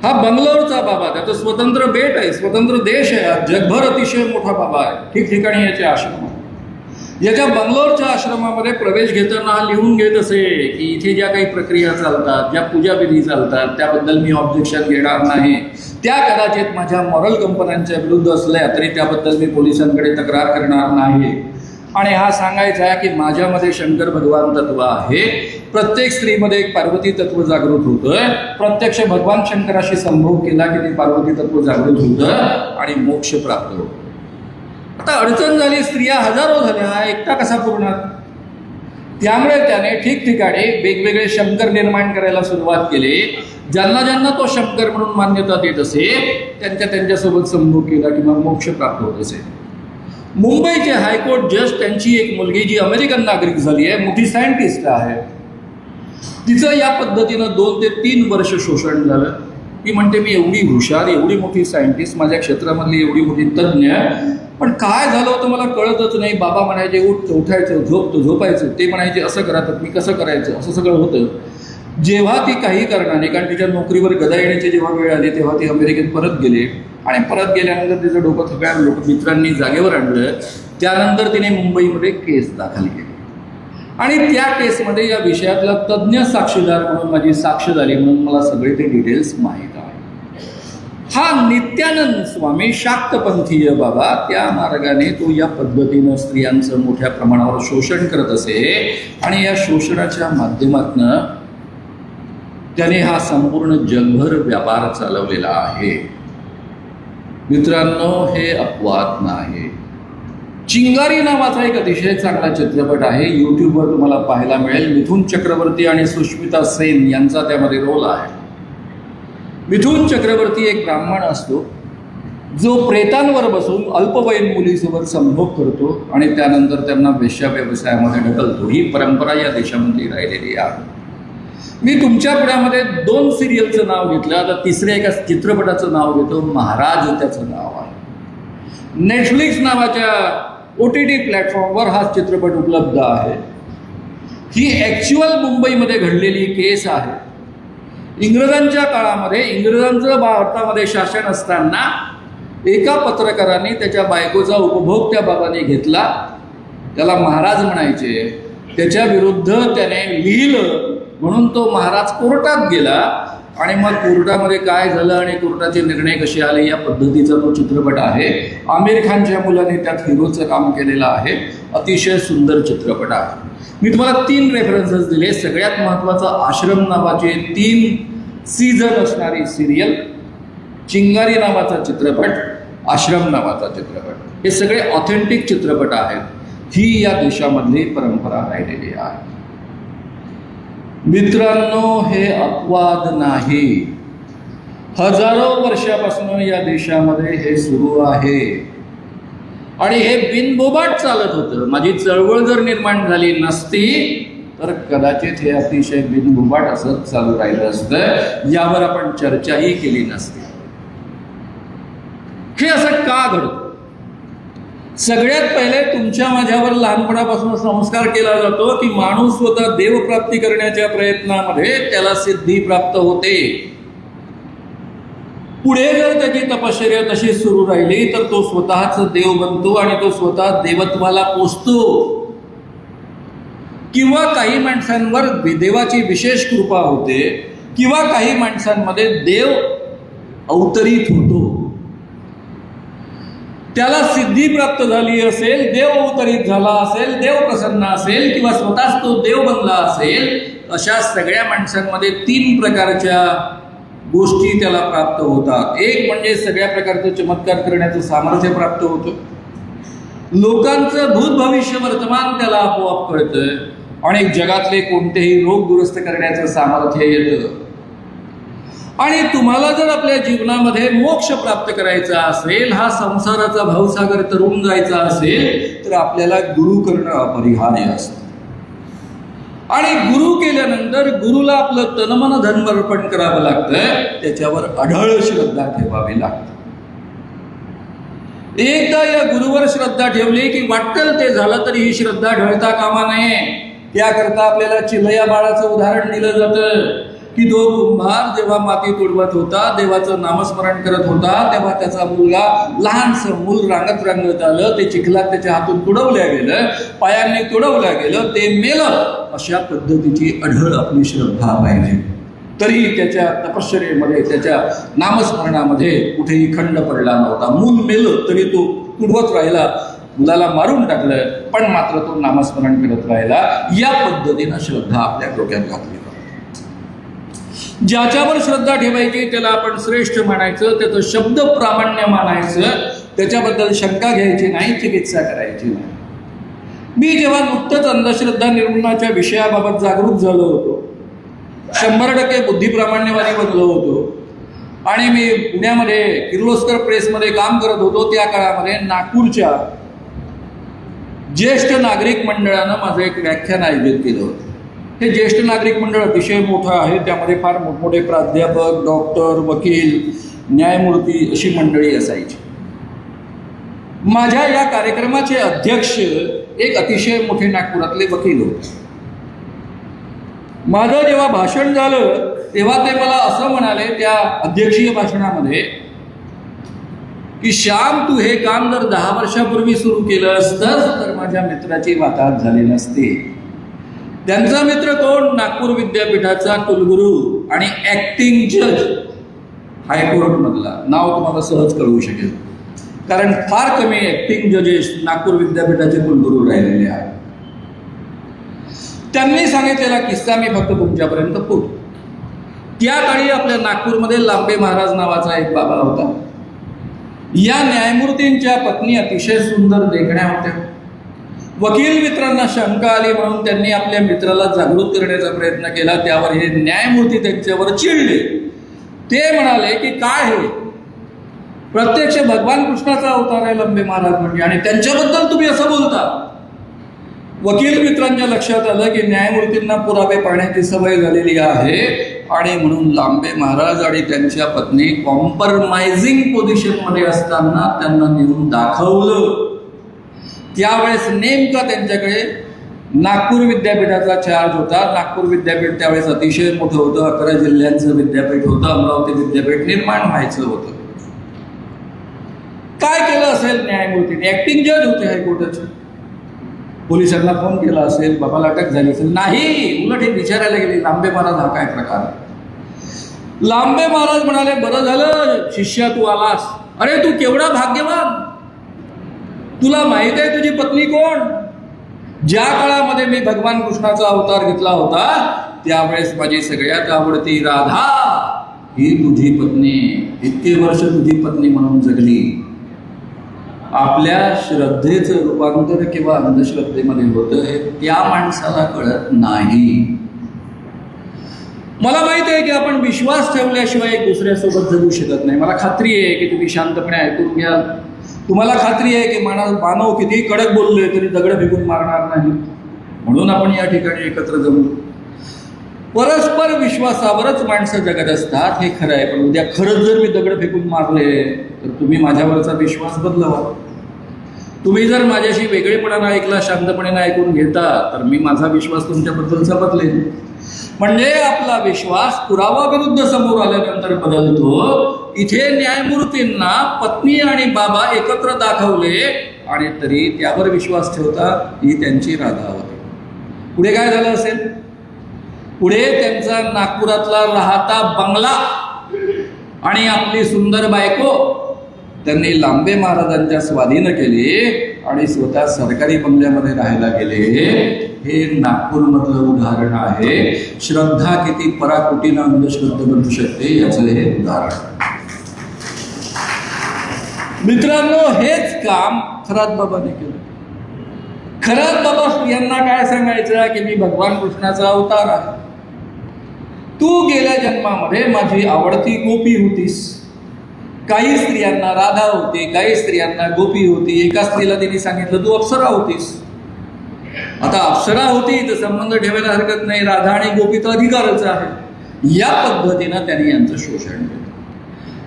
Speaker 1: हा बंगलोरचा बाबा, त्याचं स्वतंत्र बेट आहे, स्वतंत्र देश आहे, जगभर अतिशय मोठा बाबा आहे, ठिकठिकाणी याचे आश्रम आहे. याच्या बंगलोरच्या आश्रमामध्ये प्रवेश घेताना लिहून घेत असे की इथे ज्या काही प्रक्रिया चालतात, ज्या पूजाविधी चालतात त्याबद्दल मी ऑब्जेक्शन घेणार नाही. त्या कदाचित माझ्या मॉरल कंपन्यांच्या विरुद्ध असल्या तरी त्याबद्दल मी पोलिसांकडे तक्रार करणार नाही. आणि हा सांगायचा की माझ्यामध्ये शंकर भगवान तत्व आहे, प्रत्येक स्त्रीमध्ये एक पार्वती तत्व जागृत होतं, प्रत्यक्ष भगवान शंकराशी संभोग केला की ते पार्वती तत्व जागृत होतं आणि मोक्ष प्राप्त होतो. आता अडचण झाली, स्त्रिया हजारो झाल्या, एकटा कसा पुरणार? त्यामुळे त्याने ठिकठिकाणी वेगवेगळे शंकर निर्माण करायला सुरुवात केली. ज्यांना ज्यांना तो शंकर म्हणून मान्यता देत असे त्यांच्यासोबत संभोग केला किंवा मोक्ष प्राप्त होत असे. मुंबईचे हायकोर्ट जज त्यांची एक मुलगी जी अमेरिकन नागरिक झाली आहे, मोठी सायंटिस्ट आहे, तिचं या पद्धतीनं 2 ते 3 वर्ष शोषण झालं. ती म्हणते मी एवढी हुशार, एवढी मोठी सायंटिस्ट, माझ्या क्षेत्रामधली एवढी मोठी तज्ज्ञ, पण काय झालं होतं मला कळतच नाही. बाबा म्हणायचे उठ, उठायचं, झोपायचं, ते म्हणायचे असं करा, तर मी कसं करायचं, असं सगळं होतं. जेव्हा ती काही कारणाने, कारण तिच्या नोकरीवर गदा येण्याची जेव्हा वेळ आली तेव्हा ती अमेरिकेत परत गेले, आणि परत गेल्यानंतर तिचं डोकं सगळ्या मित्रांनी जागेवर आणलं. त्यानंतर तिने मुंबईमध्ये केस दाखल केली, आणि त्या केसमध्ये या विषयातला तज्ज्ञ साक्षीदार म्हणून माझी साक्ष झाली, म्हणून मला सगळे ते डिटेल्स माहीत आहे. हा नित्यानंद स्वामी शाक्तपंथीय बाबा, त्या मार्गाने तो या पद्धतीनं स्त्रियांचं मोठ्या प्रमाणावर शोषण करत असे, आणि या शोषणाच्या माध्यमातून त्याने हा संपूर्ण जगभर व्यापार चालवलेला आहे. मित्रांनो, हे अपवाद नाही. चिंगारी नावाचा एक अतिशय चांगला चित्रपट आहे, यूट्यूबवर तुम्हाला पाहायला मिळेल. मिथुन चक्रवर्ती आणि सुष्मिता सेन यांचा त्यामध्ये रोल आहे. मिथुन चक्रवर्ती एक ब्राह्मण असतो, जो प्रेतांवर बसून अल्पवयीन मुलीसोबत संभोग करतो आणि त्यानंतर त्यांना वेश्या व्यवसायामध्ये ढकलतो, ही परंपरा या देशामध्ये राहिलेली आहे. मी तुमच्या पुढ्यामध्ये 2 सिरियलचं नाव घेतलं, आता तिसऱ्या एका चित्रपटाचं नाव घेतो. महाराज त्याचं नाव आहे. नेटफ्लिक्स नावाच्या OTT प्लॅटफॉर्मवर हा चित्रपट उपलब्ध आहे. ही ॲक्च्युअल मुंबईमध्ये घडलेली केस आहे. इंग्रजांच्या काळामध्ये इंग्रजांचं भारतामध्ये शासन असताना एका पत्रकाराने त्याच्या बायकोचा उपभोग त्या बाबाने घेतला, त्याला महाराज म्हणायचे, त्याच्या विरुद्ध त्याने लिहिलं, म्हणून तो महाराज कोर्टात गेला आणि मग कोर्टामध्ये काय झालं आणि कोर्टाचे निर्णय कसे आले या पद्धतीचा तो चित्रपट आहे. आमिर खानच्या मुलाने त्यात हिरोचं काम केलेलं आहे. अतिशय सुंदर चित्रपट आहे. मी तुम्हाला 3 रेफरन्सेस दिले. सगळ्यात महत्त्वाचं आश्रम नावाचे 3 सीझन असणारी सिरियल, चिंगारी नावाचा चित्रपट, आश्रम नावाचा चित्रपट, हे सगळे ऑथेंटिक चित्रपट आहेत. ही या देशामधली परंपरा राहिलेली आहे. मित्रांनो, हे अपवाद नाही. हजारो वर्षापासून या देशामध्ये हे सुरू आहे आणि हे बिनबोबाट चालत होतं. माझी चळवळ जर निर्माण झाली नसती तर कदाचित हे अतिशय बिनबोबाट असं चालू राहिलं असतं. यावर आपण चर्चाही केली नसती. हे असं का घडतं? सगळ्यात पहिले तुमच्या माझ्यावर लहानपणापासून संस्कार केला जातो की माणूस स्वतः देवप्राप्ती करण्याच्या प्रयत्नामध्ये त्याला सिद्धी प्राप्त होते. पुढे जर त्याची तपश्चर्या तशी सुरू राहिली तर तो स्वतःच देव बनतो आणि तो स्वतः देवत्वाला पोचतो. किंवा काही माणसांवर देवाची विशेष कृपा होते किंवा काही माणसांमध्ये देव अवतरित होतो. त्याला सिद्धी प्राप्त झाली असेल, देव अवतरित झाला असेल, देव प्रसन्न असेल किंवा स्वतःच तो देव बनला असेल, अशा सगळ्या माणसांमध्ये 3 प्रकारच्या गोष्टी त्याला प्राप्त होतात. एक म्हणजे सगळ्या प्रकारचं चमत्कार करण्याचं सामर्थ्य प्राप्त होतं. लोकांचं भूत भविष्य वर्तमान त्याला आपोआप कळतं आणि जगातले कोणतेही रोग दुरुस्त करण्याचं सामर्थ्य येतं. आणि तुम्हाला जर आपल्या जीवनामध्ये मोक्ष प्राप्त करायचा असेल, हा संसाराचा भवसागर तरुण जायचा असेल, तर आपल्याला गुरु करणं अपरिहार्य असतं. आणि गुरु केल्यानंतर गुरुला आपलं तनमन धर्म अर्पण करावं लागतं, त्याच्यावर अढळ श्रद्धा ठेवावी लागते. एकदा या गुरुवर श्रद्धा ठेवली की वाटेल ते झालं तरी ही श्रद्धा ढळता कामा नये. त्याकरता आपल्याला चिलया बाळाचं उदाहरण दिलं जातं की तो कुंभार जेव्हा माती तुडवत होता, देवाचं नामस्मरण करत होता, तेव्हा त्याचा मुलगा लहानसं मूल रांगत रांगत आलं, ते चिखलात त्याच्या हातून तुडवल्या गेलं, पायांनी तुडवल्या गेलं, ते मेलं. अशा पद्धतीची अढळ आपली श्रद्धा पाहिजे. तरी त्याच्या तपश्चर्येमध्ये, त्याच्या नामस्मरणामध्ये कुठेही खंड पडला नव्हता. मूल मेलं तरी तो तुडवत राहिला, मुलाला मारून टाकलं पण मात्र तो नामस्मरण करत राहिला. या पद्धतीनं श्रद्धा आपल्या डोक्यात घातली. ज्याच्यावर श्रद्धा ठेवायची त्याला आपण श्रेष्ठ मानायचं, त्याचं शब्द प्रामाण्य मानायचं, त्याच्याबद्दल शंका घ्यायची नाही, चिकित्सा करायची नाही. मी जेव्हा नुकतंच अंधश्रद्धा निर्मूलनाच्या विषयाबाबत जागरूक झालो होतो, 100% बुद्धिप्रामाण्यवादी बनलो होतो आणि मी पुण्यामध्ये किर्लोस्कर प्रेसमध्ये काम करत होतो, त्या काळामध्ये नागपूरच्या ज्येष्ठ नागरिक मंडळानं माझं एक व्याख्यान आयोजित केलं होतं. हे ज्येष्ठ नागरिक मंडळ अतिशय मोठं आहे. त्यामध्ये फार मोठमोठे प्राध्यापक, डॉक्टर, वकील, न्यायमूर्ती अशी मंडळी असायची. माझ्या या कार्यक्रमाचे अध्यक्ष एक अतिशय मोठे नागपुरातले वकील होते. माझं जेव्हा भाषण झालं तेव्हा ते मला असं म्हणाले त्या अध्यक्षीय भाषणामध्ये की श्याम, तू हे काम जर 10 वर्षापूर्वी सुरू केलं असतंस तर माझ्या मित्राची वाताहत झाली नसती. त्यांचा मित्र कोण? नागपूर विद्यापीठाचा कुलगुरू आणि ॲक्टिंग जज हायकोर्टमधला. नाव तुम्हाला सहज कळवू शकेल कारण फार कमी ॲक्टिंग जजेस नागपूर विद्यापीठाचे कुलगुरू राहिलेले आहेत. त्यांनी सांगितलेला किस्सा मी फक्त तुमच्यापर्यंत पोहोचतो. त्या काळी आपल्या नागपूरमध्ये लांबे महाराज नावाचा एक बाबा होता. या न्यायमूर्तींच्या पत्नी अतिशय सुंदर देखण्या होत्या. वकील मित्रांना शंका आली म्हणून त्यांनी आपल्या मित्राला जागृत करण्याचा प्रयत्न केला. त्यावर हे न्यायमूर्ती त्यांच्यावर चिडले. ते म्हणाले की काय हे, प्रत्यक्ष भगवान कृष्णाचा अवतार आहे लांबे महाराज म्हणजे, आणि त्यांच्याबद्दल तुम्ही असं बोलता. वकील मित्रांच्या लक्षात आलं की न्यायमूर्तींना पुरावे पाहण्याची सवय झालेली आहे, आणि म्हणून लांबे महाराज आणि त्यांच्या पत्नी कॉम्प्रोमाइजिंग पोझिशनमध्ये असताना त्यांना नेऊन दाखवलं. त्यावेळेस नेमका त्यांच्याकडे नागपूर विद्यापीठाचा चार्ज होता. नागपूर विद्यापीठ त्यावेळेस अतिशय मोठं होतं, 11 जिल्ह्यांचं विद्यापीठ होतं. अमरावती विद्यापीठ निर्माण व्हायचं होतं. काय केलं असेल न्यायमूर्तीने? ऍक्टिंग जज होते हायकोर्टाचे. पोलिसांना फोन केला असेल, बाबाला अटक झाली असेल. नाही, उलट हे विचारायला गेले लांबे महाराज हा काय प्रकार. लांबे महाराज म्हणाले, बरं झालं शिष्या तू आलास. अरे तू केवढा भाग्यवान, तुला माहित आहे तुझी पत्नी कोण? ज्या काळामध्ये मी भगवान कृष्णाचा अवतार घेतला होता त्यावेळेस माझी सगळ्यात आवडती राधा ही तुझी पत्नी. इतके वर्ष तुझी पत्नी म्हणून जगली. आपल्या श्रद्धेचं रूपांतर किंवा अंधश्रद्धेमध्ये होतं हे त्या माणसाला कळत नाही. मला माहित आहे की आपण विश्वास ठेवल्याशिवाय एक दुसऱ्यासोबत जगू शकत नाही. मला खात्री आहे की तुम्ही शांतपणे ऐकून घ्याल. तुम्हाला खात्री आहे की मानव कितीही कडक बोलले तरी दगड फेकून मारणार नाही. म्हणून आपण या ठिकाणी एकत्र जमू. परस्पर विश्वासावरच माणसं जगत असतात हे खरं आहे. पण उद्या खरंच जर मी दगड फेकून मारले तर तुम्ही माझ्यावरचा विश्वास बदलवा. तुम्ही जर माझ्याशी वेगळेपणानं ऐकला, शांतपणे ऐकून घेता, तर मी माझा विश्वास तुमच्याबद्दलचा बदलेल. म्हणजे आपला विश्वास पुरावा विरुद्ध समोर आल्यानंतर बदलतो. इथे न्यायमूर्तींना पत्नी आणि बाबा एकत्र दाखवले आणि तरी त्यावर विश्वास ठेवता ही त्यांची राधा होती. पुढे काय झालं असेल? पुढे त्यांचा नागपुरातला राहता बंगला आणि आपली सुंदर बायको त्यांनी लांबे महाराजांच्या स्वाधीन केली आणि स्वतः सरकारी बंगल्यामध्ये राहायला गेले. हे नागपूरमधलं उदाहरण आहे. श्रद्धा किती पराकोटीनं अंधश्रद्धा बनू शकते याचं हे उदाहरण. मित्रांनो, हेच काम खरात बाबाने केलं. खरात बाबा यांना काय सांगायचं की मी भगवान कृष्णाचा अवतार आहे. तू गेल्या जन्मामध्ये माझी आवडती गोपी होतीस. काही स्त्रियांना राधा होती, काही स्त्रियांना गोपी होती. एका स्त्रीला तिने सांगितलं तू अप्सरा होतीस. आता अप्सरा होती तर संबंध ठेवायला हरकत नाही, राधा आणि गोपीचा अधिकारच आहे. या पद्धतीनं त्यांनी यांचं शोषण केलं.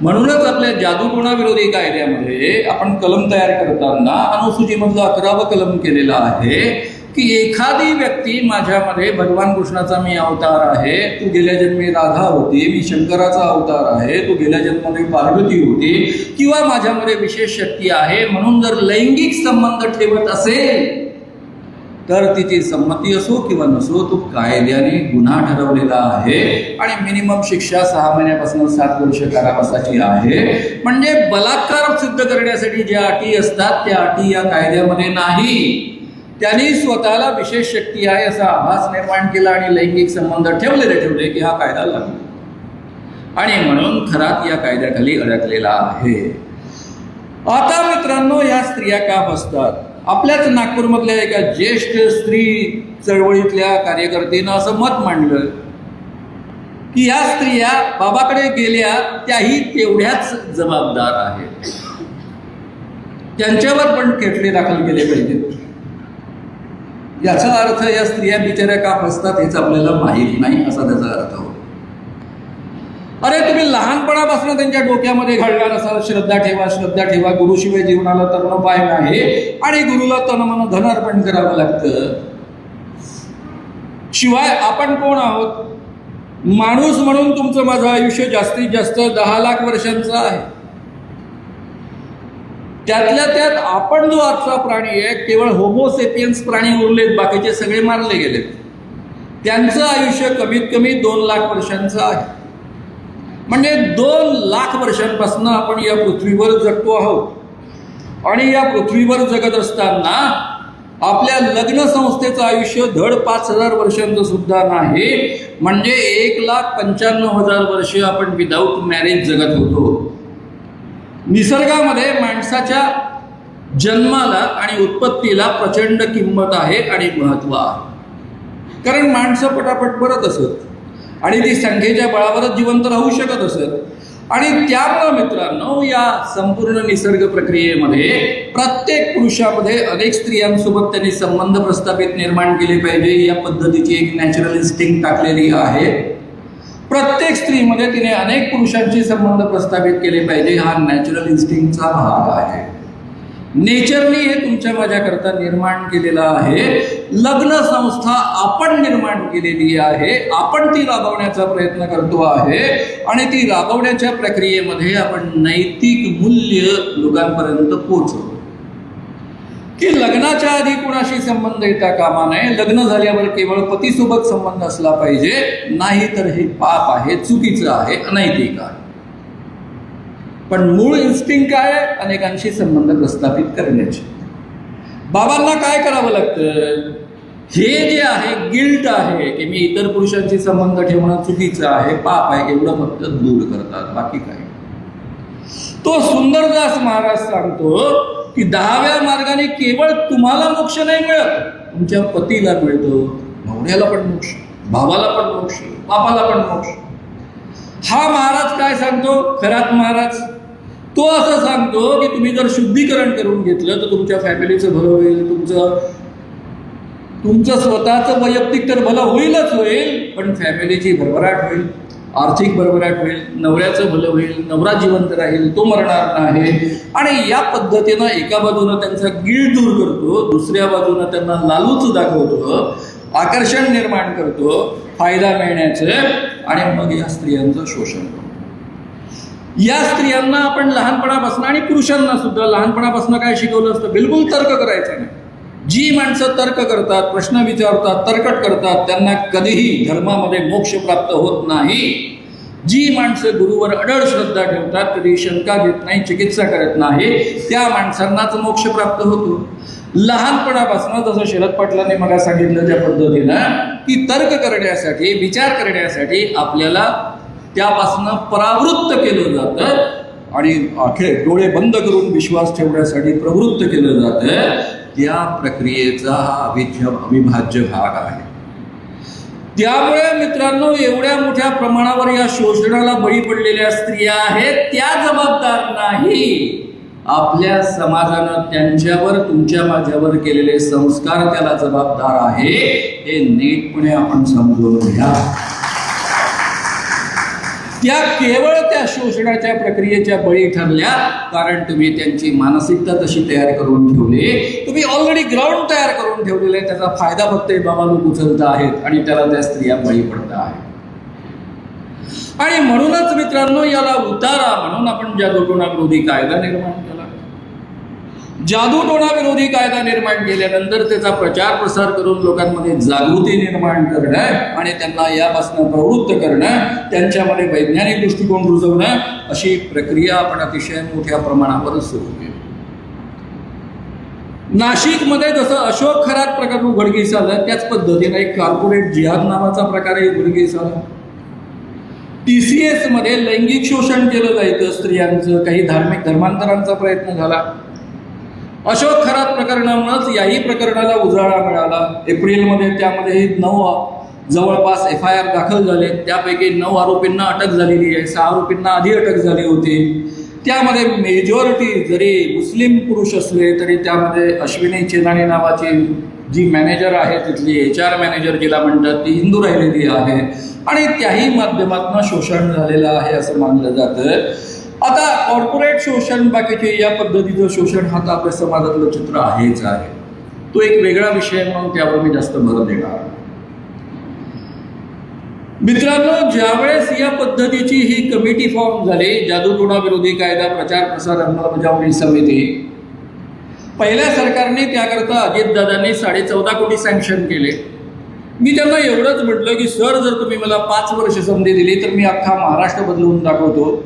Speaker 1: म्हणूनच आपल्या जादूटोणाविरोधी कायद्यामध्ये आपण कलम तयार करताना अनुसूचीमधलं 11वं कलम केलेलं आहे की एखादी व्यक्ती माझ्यामध्ये भगवान कृष्णाचा मी अवतार आहे, तू गेल्या जन्मी राधा होती, मी शंकराचा अवतार आहे, तू गेल्या जन्मामध्ये पार्वती होती, किंवा माझ्यामध्ये विशेष शक्ती आहे म्हणून जर लैंगिक संबंध ठेवत असेल तर तिची संमती असो किंवा नसो तो कायद्याने गुन्हा ठरवलेला आहे आणि मिनिमम शिक्षा 6 महिन्यापासून 7 वर्ष कारावासाची आहे. म्हणजे बलात्कार सिद्ध करण्यासाठी ज्या अटी असतात त्या अटी या कायद्यामध्ये नाही. त्यांनी स्वतःला विशेष शक्ती आहे असा आभास निर्माण केला आणि लैंगिक संबंध ठेवले की हा कायदा लागू आणि म्हणून खरात या कायद्याखाली अडकलेला आहे. आता मित्रांनो, या स्त्रिया का फसतात? आपल्याच नागपूरमधल्या एका ज्येष्ठ स्त्री चळवळीतल्या कार्यकर्त्यानं असं मत मांडलं की या स्त्रिया बाबाकडे गेल्या त्याही तेवढ्याच जबाबदार आहेत, त्यांच्यावर पण खटले दाखल केले पाहिजेत. याचा अर्थ या स्त्रिया बिचाऱ्या का फसतात हेच आपल्याला माहीत नाही असा त्याचा अर्थ होतो. अरे तुम्ही लहानपणापासून त्यांच्या डोक्यामध्ये घालणार असाल श्रद्धा ठेवा, गुरुशिवाय जीवनाला तरणोपाय नाही आणि गुरुला तनमन धन अर्पण करावं लागतं. शिवाय आपण कोण आहोत? माणूस म्हणून तुमचं माझं आयुष्य जास्तीत जास्त 10 लाख वर्षांचं आहे. त्यातल्या त्यात आपण जो आजचा प्राणी आहे केवळ होमोसेपियन्स प्राणी उरलेत, बाकीचे सगळे मारले गेलेत. त्यांचं आयुष्य कमीत कमी 2 लाख वर्षांचं आहे. म्हणजे 2 लाख वर्षांपासून आपण या पृथ्वीवर जगतो आहोत आणि या पृथ्वीवर जगत असताना आपल्या लग्न संस्थेचं आयुष्य धड 5,000 वर्षांचं सुद्धा नाही. म्हणजे 1,95,000 वर्ष आपण विदाऊट मॅरेज जगत होतो. निसर्गामध्ये माणसाच्या जन्माला आणि उत्पत्तीला प्रचंड किंमत आहे आणि महत्त्व आहे. कारण माणसं पटापट मरत असत आणि ती संख्येच्या बळावरच जिवंत राहू शकत असत. आणि त्यामुळं मित्रांनो, या या संपूर्ण निसर्ग प्रक्रियेमध्ये प्रत्येक पुरुषामध्ये अनेक स्त्रियांसोबत त्यांनी संबंध प्रस्थापित निर्माण केले पाहिजे या पद्धतीची एक नॅचरल इन्स्टिंक्ट टाकलेली आहे. प्रत्येक स्त्रीमध्ये तिने अनेक पुरुषांशी संबंध प्रस्थापित केले पाहिजे हा नॅचरल इन्स्टिंक्टचा भाग आहे. नेचरनी हे तुमच्या माझ्याकरता निर्माण केलेलं आहे. लग्न संस्था आपण निर्माण केलेली आहे, आपण ती राबवण्याचा प्रयत्न करतो आहे आणि ती राबवण्याच्या प्रक्रियेमध्ये आपण नैतिक मूल्य लोकांपर्यंत पोहोचवतो की लग्नाच्या आधी कुणाशी संबंध येता कामा नये, लग्न झाल्यावर केवळ पतीसोबत संबंध असला पाहिजे, नाही तर हे पाप आहे, चुकीचं आहे, अनैतिक आहे. पण मूळ इन्स्टिंक्ट काय आहे? अनेकांशी संबंध प्रस्थापित करण्याचे. बाबांना काय करावं लागतं? हे जे आहे गिल्ट आहे की मी इतर पुरुषांशी संबंध ठेवणं चुकीचं आहे, पाप आहे, एवढं फक्त दूर करतात, बाकी काय. तो सुंदरदास महाराज सांगतो की 10व्या मार्गाने केवळ तुम्हाला मोक्ष नाही मिळत, तुमच्या पतीला मिळतो, नवऱ्याला पण मोक्ष, भावाला पण मोक्ष, बापाला पण मोक्ष. हा महाराज काय सांगतो? खरात महाराज तो असं सांगतो की तुम्ही जर शुद्धीकरण करून घेतलं तर तुमच्या फॅमिलीचं भलं होईल, तुमचं स्वतःचं वैयक्तिक तर भलं होईलच होईल, पण फॅमिलीची भरभराट होईल, आर्थिक भरभराट होईल, नवऱ्याचं भलं होईल, नवरा जिवंत राहील, तो मरणार नाही. आणि या पद्धतीनं एका बाजूनं त्यांचा गिळ दूर करतो, दुसऱ्या बाजूनं त्यांना लालूच दाखवतो, आकर्षण निर्माण करतो फायदा मिळण्याचं, आणि मग या स्त्रियांचं शोषण करतो. या स्त्रियांना आपण लहानपणापासून आणि पुरुषांना सुद्धा लहानपणापासून काय शिकवलं असतं? बिलकुल तर्क करायचं नाही. जी माणसं तर्क करतात, प्रश्न विचारतात, तर्कट करतात, त्यांना कधीही धर्मामध्ये मोक्ष प्राप्त होत नाही. जी माणसं गुरुवर अडळ श्रद्धा ठेवतात, कधी शंका घेत नाही, चिकित्सा करत नाही, त्या माणसांनाच मोक्ष प्राप्त होतो. लहानपणापासून जसं शरद पाटलांनी मला सांगितलं त्या पद्धतीनं की तर्क करण्यासाठी, विचार करण्यासाठी आपल्याला त्यापासून परावृत्त केलं जातं आणि अखेर डोळे बंद करून विश्वास ठेवण्यासाठी प्रवृत्त केलं जातं. त्या प्रक्रियेचा हा अविभाज्य भाग आहे. त्यामुळे मित्रांनो, एवढ्या मोठ्या प्रमाणावर या शोषणाला बळी पडलेल्या स्त्रिया आहेत, त्या जबाबदार नाही. आपल्या समाजानं त्यांच्यावर, तुमच्या माझ्यावर केलेले संस्कार त्याला जबाबदार आहे. हे नीटपणे आपण समजून घ्या. त्या केवळ त्या शोषणाच्या प्रक्रियेच्या बळी ठरल्या कारण तुम्ही त्यांची मानसिकता तशी तयार करून ठेवली. तुम्ही ऑलरेडी ग्राउंड तयार करून ठेवलेला आहे, त्याचा फायदा फक्त बाबा लोक उचलत आहेत आणि त्याला त्या स्त्रिया बळी पडत आहेत. आणि म्हणूनच मित्रांनो, याला उतारा म्हणून आपण जादूटोणा विरोधी कायदा निर्माण केला. जादूटोणा विरोधी कायदा निर्माण केल्यानंतर त्याचा प्रचार प्रसार करून लोकांमध्ये जागृती निर्माण करणं आणि त्यांना यापासून प्रवृत्त करणं, त्यांच्यामध्ये वैज्ञानिक दृष्टिकोन रुजवणं, अशी प्रक्रिया आपण अतिशय मोठ्या प्रमाणावर सुरू केली. नाशिकमध्ये जसं अशोक खरात प्रकार उघडकीस आलं, त्याच पद्धतीने एक कॉर्पोरेट जिहाद नावाचा प्रकारही उघडकीस आला. TCS मध्ये लैंगिक शोषण केलं जायचं स्त्रियांचं, काही धार्मिक धर्मांतरांचा प्रयत्न झाला. अशोक खरात प्रकरणामुळेच याही प्रकरणाला उजाळा मिळाला. एप्रिलमध्ये त्यामध्ये 9 जवळपास FIR दाखल झाले. त्यापैकी 9 आरोपींना अटक झालेली आहे. 6 आरोपींना आधी अटक झाली होती. त्यामध्ये मेजॉरिटी जरी मुस्लिम पुरुष असले तरी त्यामध्ये अश्विनी चेनानी नावाची जी मॅनेजर आहे, तिथली HR मॅनेजर जिला म्हणतात, ती हिंदू राहिलेली आहे आणि त्याही माध्यमातून शोषण झालेलं आहे असं मानलं जातं. आता कॉर्पोरेट शोषण, बाकीचे या पद्धतीचं शोषण हा तर आपल्या समाजातलं चित्र आहेच आहे. तो एक वेगळा विषय म्हणून त्यावर मी जास्त भर देणार. मित्रांनो, ज्यावेळेस या पद्धतीची ही कमिटी फॉर्म झाली, जादूटोणा विरोधी कायदा प्रचार प्रसार अंमलबजावणी समिती, पहिल्या सरकारने त्याकरता अजितदादांनी 14.5 कोटी सँक्शन केले. मी त्यांना एवढंच म्हटलं की सर, जर तुम्ही मला 5 वर्ष संधी दिली तर मी अख्खा महाराष्ट्र बदलवून दाखवतो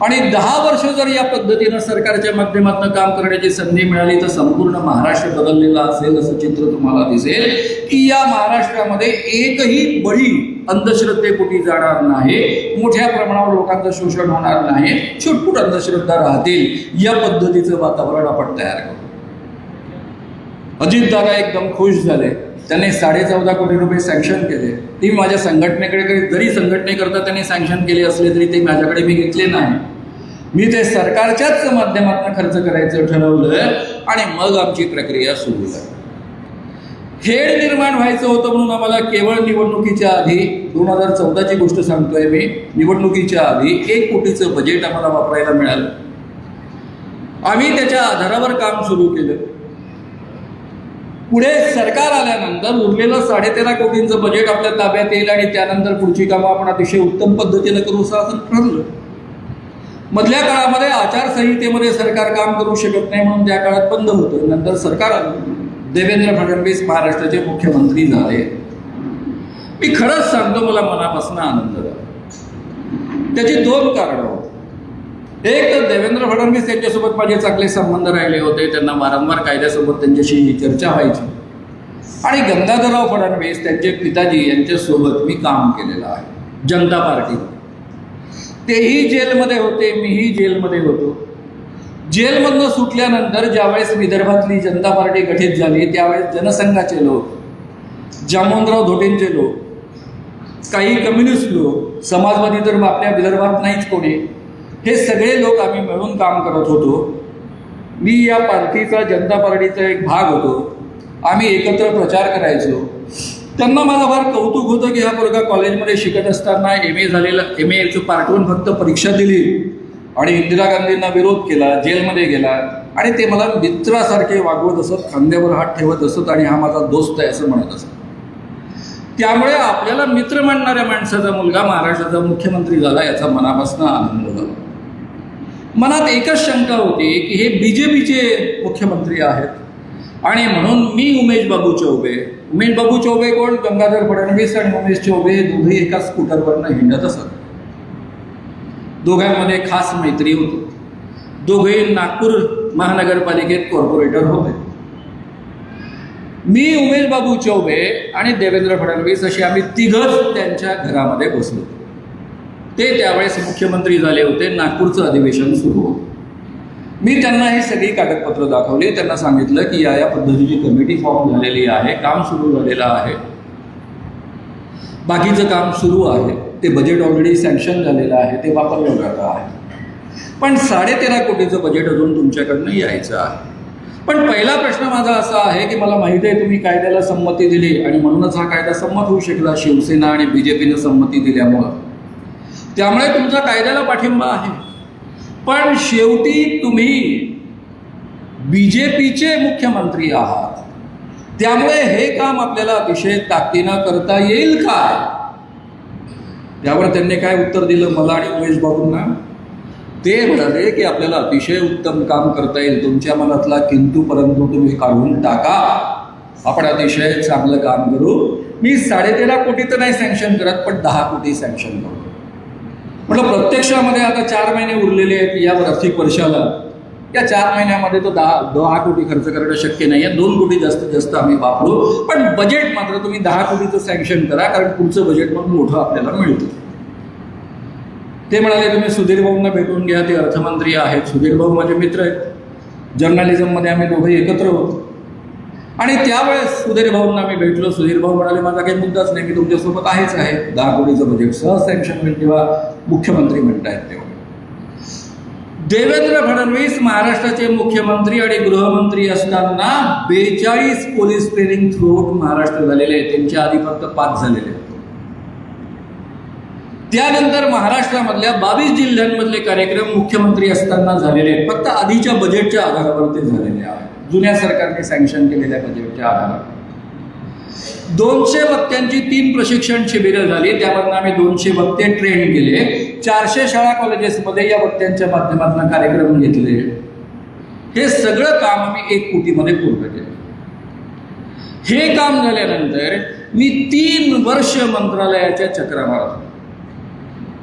Speaker 1: आणि 10 वर्ष जर या पद्धतीनं सरकारच्या माध्यमातून काम करण्याची संधी मिळाली तर संपूर्ण महाराष्ट्र बदललेला असेल असं चित्र तुम्हाला दिसेल की या महाराष्ट्रामध्ये एकही बळी अंधश्रद्धेपोटी जाणार नाही, मोठ्या प्रमाणावर लोकांचं शोषण होणार नाही, छुटपुट अंधश्रद्धा राहतील, या पद्धतीचं वातावरण आपण तयार करू. अजितदादा एकदम खुश झाले. त्यांनी 14.5 कोटी रुपये सँक्शन केले. ती माझ्या संघटनेकडे, जरी संघटनेकरता त्यांनी सँक्शन केले असले तरी ते माझ्याकडे मी घेतले नाही. मी ते सरकारच्याच माध्यमातून खर्च करायचं ठरवलं आणि मग आमची प्रक्रिया सुरू झाली. हेड निर्माण व्हायचं होतं म्हणून आम्हाला केवळ निवडणुकीच्या आधी 2014ची गोष्ट सांगतोय मी, निवडणुकीच्या आधी 1 कोटीचं बजेट आम्हाला वापरायला मिळालं. आम्ही त्याच्या आधारावर काम सुरू केलं. पुढे सरकार आल्यानंतर उरलेलं 13.5 कोटींचं बजेट आपल्या ताब्यात येईल आणि त्यानंतर पुढची कामं आपण अतिशय उत्तम पद्धतीनं करू असं ठरलं. मधल्या काळामध्ये आचारसंहितेमध्ये सरकार काम करू शकत नाही म्हणून त्या काळात बंद होतं. नंतर सरकार आलं. देवेंद्र फडणवीस महाराष्ट्राचे मुख्यमंत्री झाले. मी खरंच सांगतो, मला मनापासून आनंद झाला. त्याची 2 कारणं होती. एक तर देवेंद्र फडणवीस यांच्यासोबत माझे चांगले संबंध राहिले होते. त्यांना वारंवार कायद्यासोबत त्यांच्याशी चर्चा व्हायची. आणि गंगाधरराव फडणवीस त्यांचे पिताजी यांच्यासोबत मी काम केलेलं आहे जनता पार्टी. तेही जेलमध्ये होते, मीही जेलमध्ये होतो. जेलमधनं सुटल्यानंतर ज्यावेळेस विदर्भातली जनता पार्टी गठीत झाली त्यावेळेस जनसंघाचे लोक, जामवंतराव धोटेंचे लोक, काही कम्युनिस्ट लोक, समाजवादी तर आपल्या विदर्भात नाहीच कोणी, हे सगळे लोक आम्ही मिळून काम करत होतो. मी या पार्टीचा, जनता पार्टीचा एक भाग होतो. आम्ही एकत्र प्रचार करायचो. त्यांना माझं फार कौतुक होतं की हा पोरगा कॉलेजमध्ये शिकत असताना MA पार्ट 1 फक्त परीक्षा दिली आणि इंदिरा गांधींना विरोध केला, जेलमध्ये गेला आणि ते मला मित्रासारखे वागवत असत, खांद्यावर हात ठेवत असत आणि हा माझा दोस्त आहे असं म्हणत असत. त्यामुळे आपल्याला मित्र मानणाऱ्या माणसाचा मुलगा महाराष्ट्राचा मुख्यमंत्री झाला याचा मनापासून आनंद झाला. मनात एकच शंका होती की हे BJPचे मुख्यमंत्री आहेत आणि म्हणून मी उमेश बाबू चौबे कोण? गंगाधर फडणवीस आणि उमेश चौबे दोघे एका स्कूटरवरनं हिंडत असत. दोघांमध्ये खास मैत्री होती. दोघे नागपूर महानगरपालिकेत कॉर्पोरेटर होते. मी, उमेश बाबू चौबे आणि देवेंद्र फडणवीस अशी आम्ही तिघंच त्यांच्या घरामध्ये बसलो. ते त्यावेळेस मुख्यमंत्री झाले होते. नागपूरचं अधिवेशन सुरू होतं. मी त्यांना ही सगळी कागदपत्र दाखवली. त्यांना सांगितलं की या पद्धतीची कमिटी फॉर्म झालेली आहे, काम सुरू झालेलं आहे, बाकीचं काम सुरू आहे, ते बजेट ऑलरेडी सँक्शन झालेलं आहे, ते वापरलं जातं आहे. पण 13.5 कोटीचं बजेट अजून तुमच्याकडनं यायचं आहे. पण पहिला प्रश्न माझा असा आहे की मला माहिती आहे तुम्ही कायद्याला संमती दिली आणि म्हणूनच हा कायदा संमत होऊ शकला शिवसेना आणि BJPनं संमती दिल्यामुळं. त्यामुळे तुमचा कायद्याला पाठिंबा आहे. पण शेवटी तुम्ही BJPचे मुख्यमंत्री आहात, त्यामुळे हे काम आपल्याला अतिशय ताकदीनं करता येईल काय? त्यावर त्यांनी काय उत्तर दिलं मला आणि उमेश बाबूंना? ते म्हणाले की आपल्याला अतिशय उत्तम काम करता येईल, तुमच्या मनातला किंतु परंतु तुम्ही काढून टाका, आपण अतिशय चांगलं काम करू. मी 13.5 कोटी तर नाही सँक्शन करत, पण 10 कोटी सँक्शन करतो. म्हटलं प्रत्यक्षामध्ये आता 4 महिने उरलेले आहेत या आर्थिक वर्षाला. या 4 महिन्यामध्ये तो 10 कोटी खर्च करणं शक्य नाही आहे. 2 कोटी जास्तीत जास्त आम्ही वापरू, पण बजेट मात्र तुम्ही 10 कोटीचं सँक्शन करा, कारण पुढचं बजेट मग मोठं आपल्याला मिळतं. ते म्हणाले तुम्ही सुधीर भाऊंना भेटून घ्या, ते अर्थमंत्री आहेत. सुधीर भाऊ माझे मित्र आहेत. जर्नलिझममध्ये आम्ही दोघे एकत्र होतो आणि त्यावेळेस सुधीर भाऊंना मी भेटलो. सुधीर भाऊ म्हणाले माझा काही मुद्दाच नाही, मी तुमच्यासोबत आहेच आहे. 10 कोटीचं बजेट सहज सँक्शन होईल तेव्हा मुख्यमंत्री म्हणतायत तेव्हा. देवेंद्र फडणवीस महाराष्ट्राचे मुख्यमंत्री आणि गृहमंत्री असताना 42 पोलीस ट्रेनिंग थ्रूआउट महाराष्ट्र झालेले आहेत. त्यांच्या आधी फक्त 5 झालेले आहेत. त्यानंतर महाराष्ट्रामधल्या 22 जिल्ह्यांमधले कार्यक्रम मुख्यमंत्री असताना झालेले आहेत. फक्त आधीच्या बजेटच्या आधारावर ते झालेले आहेत, जुन्या सरकारने सँक्शन केलेल्या बजेटच्या आधारावर. 200 वक्त्यांची 3 प्रशिक्षण शिबिरं झाली. त्यामधून आम्ही 200 वक्ते ट्रेन केले. 400 शाळा कॉलेजेसमध्ये या वक्त्यांच्या माध्यमातून कार्यक्रम घेतले. हे सगळं काम आम्ही 1 कोटीमध्ये पूर्ण केलं. हे काम झाल्यानंतर मी 3 वर्ष मंत्रालयाच्या चक्रा मारतो.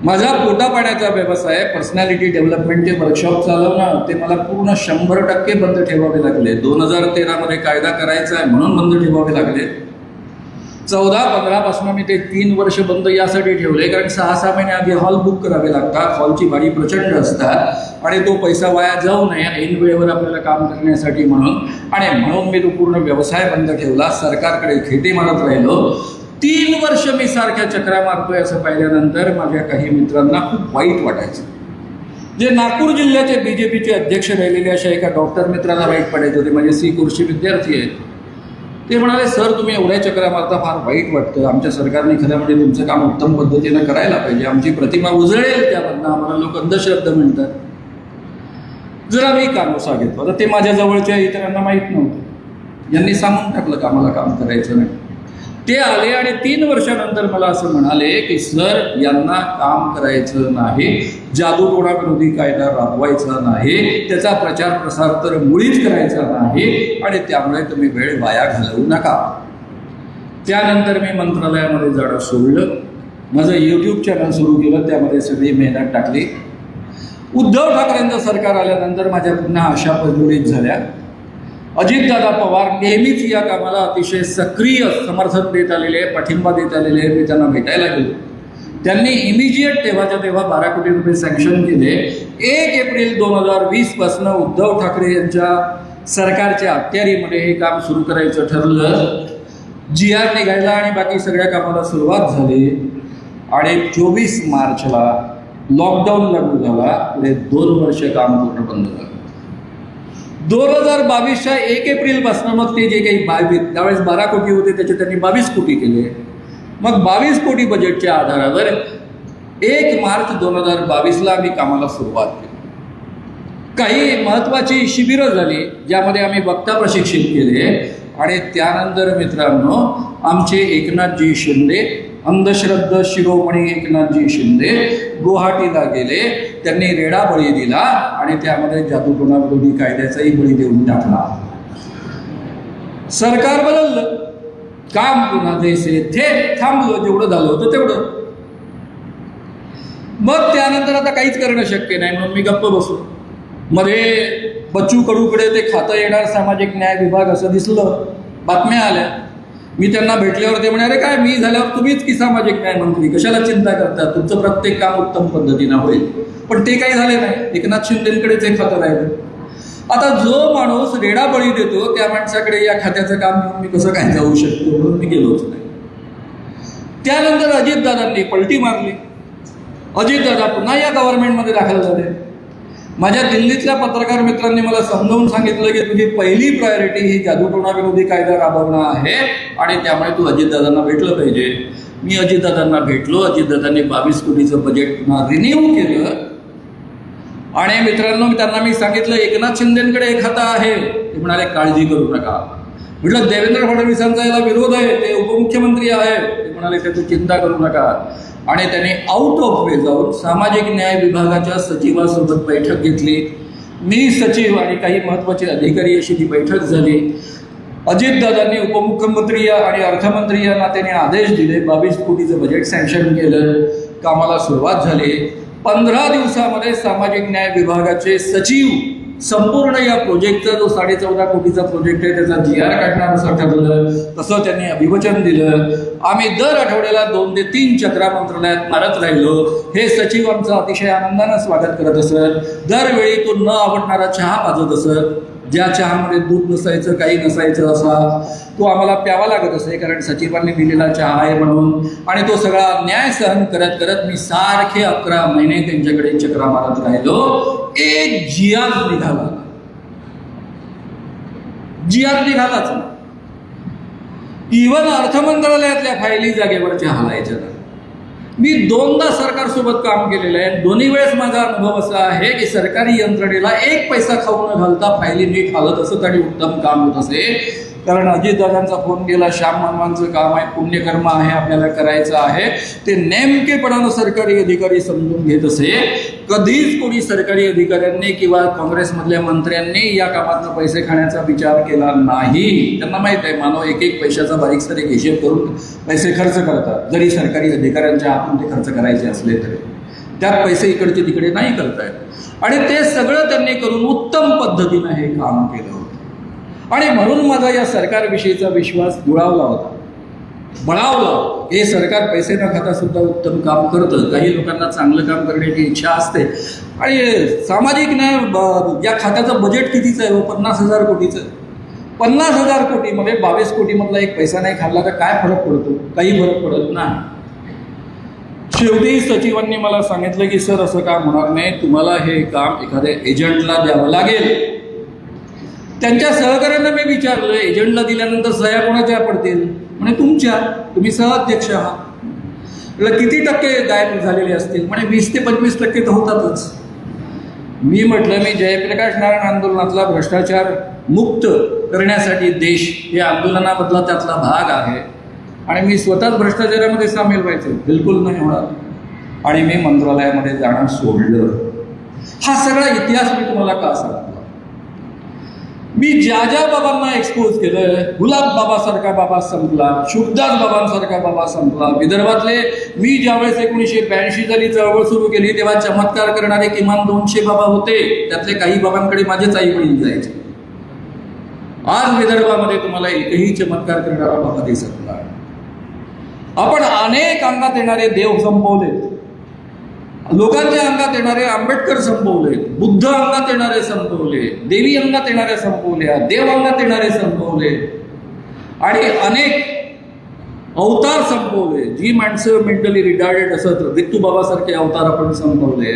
Speaker 1: माझा पोटापाण्याचा व्यवसाय, पर्सनॅलिटी डेव्हलपमेंटचे वर्कशॉप चालवणं, ते मला पूर्ण 100% बंद ठेवावे लागले. 2013 कायदा करायचा आहे म्हणून बंद ठेवावे लागले. 14-15 पासून मी ते 3 वर्ष बंद यासाठी ठेवले कारण 6-6 महिने आधी हॉल बुक करावे लागतात. हॉलची भाडी प्रचंड असतात आणि तो पैसा वाया जाऊ नये ऐन वेळेवर आपल्याला काम करण्यासाठी म्हणून मी तो पूर्ण व्यवसाय बंद ठेवला. सरकारकडे खेटे मारत राहिलो. 3 वर्ष मी सारख्या चक्रा मारतोय असं पाहिल्यानंतर माझ्या काही मित्रांना खूप वाईट वाटायचं. जे नागपूर जिल्ह्याचे BJPचे अध्यक्ष राहिलेले अशा एका डॉक्टर मित्राला वाईट पडायचे होते, माझे C कोर्सचे विद्यार्थी आहेत. ते म्हणाले, सर तुम्ही एवढ्या चक्रा मारता, फार वाईट वाटतं. आमच्या सरकारने खरं म्हणजे तुमचं काम उत्तम पद्धतीनं करायला पाहिजे. आमची प्रतिमा उजळेल त्यामधनं, आम्हाला लोक अंधश्रद्धा म्हणतात. जरा मी कानोसा घेतला तर ते माझ्या जवळच्या इतरांना माहीत नव्हतं. यांनी सांगून टाकलं का आम्हाला काम करायचं नाही. ते आले आणि 3 वर्षानंतर मला असं म्हणाले की सर यांना काम करायचं नाही, जादूटोणा विरोधी कायदा राबवायचा नाही, त्याचा प्रचार प्रसार तर मुळीच करायचा नाही आणि त्यामुळे तुम्ही वेळ वाया घालवू नका. त्यानंतर मी मंत्रालयामध्ये जाणं सोडलं, माझं YouTube चॅनल सुरू केलं, त्यामध्ये सगळी मेहनत टाकली. उद्धव ठाकरेंचं सरकार आल्यानंतर माझ्या पुन्हा आशा प्रज्वलित झाल्या. अजितदादा पवार नेहमीच या कामाला अतिशय सक्रिय समर्थन देत आलेले आहे, पाठिंबा देत आलेले आहे. मी त्यांना भेटायला गेलो. त्यांनी इमिजिएट तेव्हाच्या तेव्हा 12 कोटी रुपये सँक्शन केले. 1 एप्रिल 2020 पासून उद्धव ठाकरे यांच्या सरकारच्या अखत्यारीमध्ये हे काम सुरू करायचं ठरलं. GR निघायला आणि बाकी सगळ्या कामाला सुरुवात झाली आणि 24 मार्चला लॉकडाऊन लागू झाला. पुढे 2 वर्ष काम पूर्ण बंद झालं. 2022च्या 1 एप्रिलपासून मग ते जे काही त्यावेळेस 12 कोटी होते त्याचे त्यांनी 22 कोटी केले. मग 22 कोटी बजेटच्या आधारावर 1 मार्च 2022ला आम्ही कामाला सुरुवात केली. काही महत्त्वाची शिबिरं झाली ज्यामध्ये आम्ही वक्ता प्रशिक्षित केले आणि त्यानंतर मित्रांनो आमचे एकनाथजी शिंदे, अंधश्रद्धा शिरोमणी एकनाथजी शिंदे गुवाहाटीला गेले. त्यांनी रेडा बळी दिला आणि त्यामध्ये जादूटोणा विरोधी कायद्याचाही बळी देऊन टाकला. सरकार बदललं, काम पुन्हा जैसे थे थांबलं, जेवढं झालं होतं तेवढं. मग त्यानंतर आता काहीच करणं शक्य नाही म्हणून मी गप्प बसलो. मध्ये बच्चू कडूकडे ते खातं येणार सामाजिक न्याय विभाग असं दिसलं, बातम्या आल्या. मी त्यांना भेटल्यावर ते म्हणाले, काय मी झाल्यावर तुम्हीच की सामाजिक न्याय मंत्री, कशाला चिंता करता, तुमचं प्रत्येक काम उत्तम पद्धतीनं होईल. पण ते काही झाले नाही. एकनाथ शिंदेंकडेच हे खातं राहिलं. आता जो माणूस रेडा बळी देतो त्या माणसाकडे या खात्याचं काम घेऊन मी कसं काय जाऊ शकतो म्हणून मी गेलोच नाही. त्यानंतर अजितदादांनी पलटी मारली. अजितदादा पुन्हा या गव्हर्नमेंटमध्ये दाखल झाले. माझ्या दिल्लीतल्या पत्रकार मित्रांनी मला समजावून सांगितलं की तुझी पहिली प्रायोरिटी ही जादूटोणा विरोधी कायदा राबवणं आहे आणि त्यामुळे तू अजितदादांना भेटलं पाहिजे. मी अजितदादांना भेटलो. अजितदादांनी 22 कोटीचं बजेट पुन्हा रिन्यू केलं आणि मित्रांनो त्यांना मी सांगितलं एकनाथ शिंदेंकडे हे खातं आहे. ते म्हणाले काळजी करू नका. म्हटलं देवेंद्र फडणवीसांचा याला विरोध आहे, ते उपमुख्यमंत्री आहे. ते म्हणाले त्याची चिंता करू नका. आणि त्यांनी आउट ऑफ वे जाऊन सामाजिक न्याय विभागाच्या सचिवासोबत बैठक घेतली. मी सचिव आणि काही महत्त्वाचे अधिकारी अशी ती बैठक झाली. अजितदादांनी उपमुख्यमंत्री आणि अर्थमंत्री या नात्याने आदेश दिले. 22 कोटीचं बजेट सँक्शन केलं. कामाला सुरुवात झाली. 15 दिवसामध्ये सामाजिक न्याय विभागाचे सचिव संपूर्ण या प्रोजेक्टचा जो 14.5 कोटीचा प्रोजेक्ट आहे त्याचा GR काढणार असं ठरवलं. तसं त्यांनी अभिवचन दिलं. आम्ही दर आठवड्याला 2 ते 3 चक्रा मंत्रालयात मारत राहिलो. हे सचिव आमचं अतिशय आनंदानं स्वागत करत असत. दरवेळी तो न आवडणारा चहा पाजत असत. ज्या चहामध्ये दूध नसायचं, काही नसायचं असा तो आम्हाला प्यावा लागत असे, कारण सचिवांनी दिलेला चहा आहे म्हणून. आणि तो सगळा न्याय सहन करत करत मी सारखे 11 महिने त्यांच्याकडे चक्रा मारत राहिलो. एक GR निघाला. GR निघालाच. इव्हन अर्थमंत्रालयातल्या फायली जागेवरच्या हलायच्या. मी 2दा सरकारसोबत काम केलेलं आहे. दोन्ही वेळेस माझा अनुभव असा आहे की सरकारी यंत्रणेला 1 पैसा खाऊ न घालता फायली नीट हालत असत आणि उत्तम काम होत असे. कारण अजितदादांचा फोन गेला, श्याम मानवांचं काम आहे, पुण्यकर्म आहे, आपल्याला करायचं आहे. ते नेमकेपणानं सरकारी अधिकारी समजून घेत असे. कधीच कोणी सरकारी अधिकाऱ्यांनी किंवा काँग्रेसमधल्या मंत्र्यांनी या कामातनं पैसे खाण्याचा विचार केला नाही. त्यांना माहीत आहे मानव एक पैशाचा बारीक सारीक हिशेब करून पैसे खर्च करतात. जरी सरकारी अधिकाऱ्यांच्या हातून ते खर्च करायचे असले तरी त्यात पैसे इकडचे तिकडे नाही करतायत. आणि ते सगळं त्यांनी करून उत्तम पद्धतीनं हे काम केलं होतं. आणि म्हणून माझा या सरकारविषयीचा विश्वास दुरावला होता, बळावला. हे सरकार पैसे न खाता सुद्धा उत्तम काम करतं. काही लोकांना चांगलं काम करण्याची इच्छा असते. आणि सामाजिक न्याय या खात्याचं बजेट कितीचं आहे? 50,000 कोटीचं. 50,000 कोटीमध्ये 22 कोटीमधला 1 पैसा नाही खाल्ला तर काय फरक पडतो? काही फरक पडत नाही. शेवटी सचिवांनी मला सांगितलं की सर असं काम होणार नाही, तुम्हाला हे काम एखाद्या एजंटला द्यावं लागेल. त्यांच्या सहकार्यांना मी विचारलं, एजंटला दिल्यानंतर सह्या कोणाच्या पडतील? म्हणे तुमच्या, तुम्ही सहअध्यक्ष आहात. म्हटलं किती टक्के गायब झालेले असतील? म्हणे 20 ते 25% तर होतातच. मी म्हटलं मी जयप्रकाश नारायण आंदोलनातला भ्रष्टाचार मुक्त करण्यासाठी देश हे आंदोलनामधला त्यातला भाग आहे आणि मी स्वतःच भ्रष्टाचारामध्ये सामील व्हायचं बिलकुल नाही होणार. आणि मी मंत्रालयामध्ये जाणं सोडलं. हा सगळा इतिहास मी तुम्हाला का सांगतो? मी ज्या ज्या बाबांना एक्सपोज केलं, गुलाब बाबासारखा बाबा संपला, शुभदास बाबांसारखा बाबा संपला. विदर्भातले मी ज्यावेळेस 1982 साली चळवळ सुरू केली तेव्हा चमत्कार करणारे किमान 200 बाबा होते. त्यातले काही बाबांकडे माझेच आई वडील जायचे. आज विदर्भामध्ये तुम्हाला एकही चमत्कार करणारा बाबा दिसत नाही. आपण अनेक अंगात येणारे देव संपवले, लोकांच्या अंगात येणारे आंबेडकर संपवले, बुद्ध अंगात येणारे संपवले, देवी अंगात येणारे संपवले, देव अंगात येणारे संपवले आणि अनेक अवतार संपवले. जी माणसं मेंटली रिटार्डेड असत, रितू बाबासारखे अवतार आपण संपवले.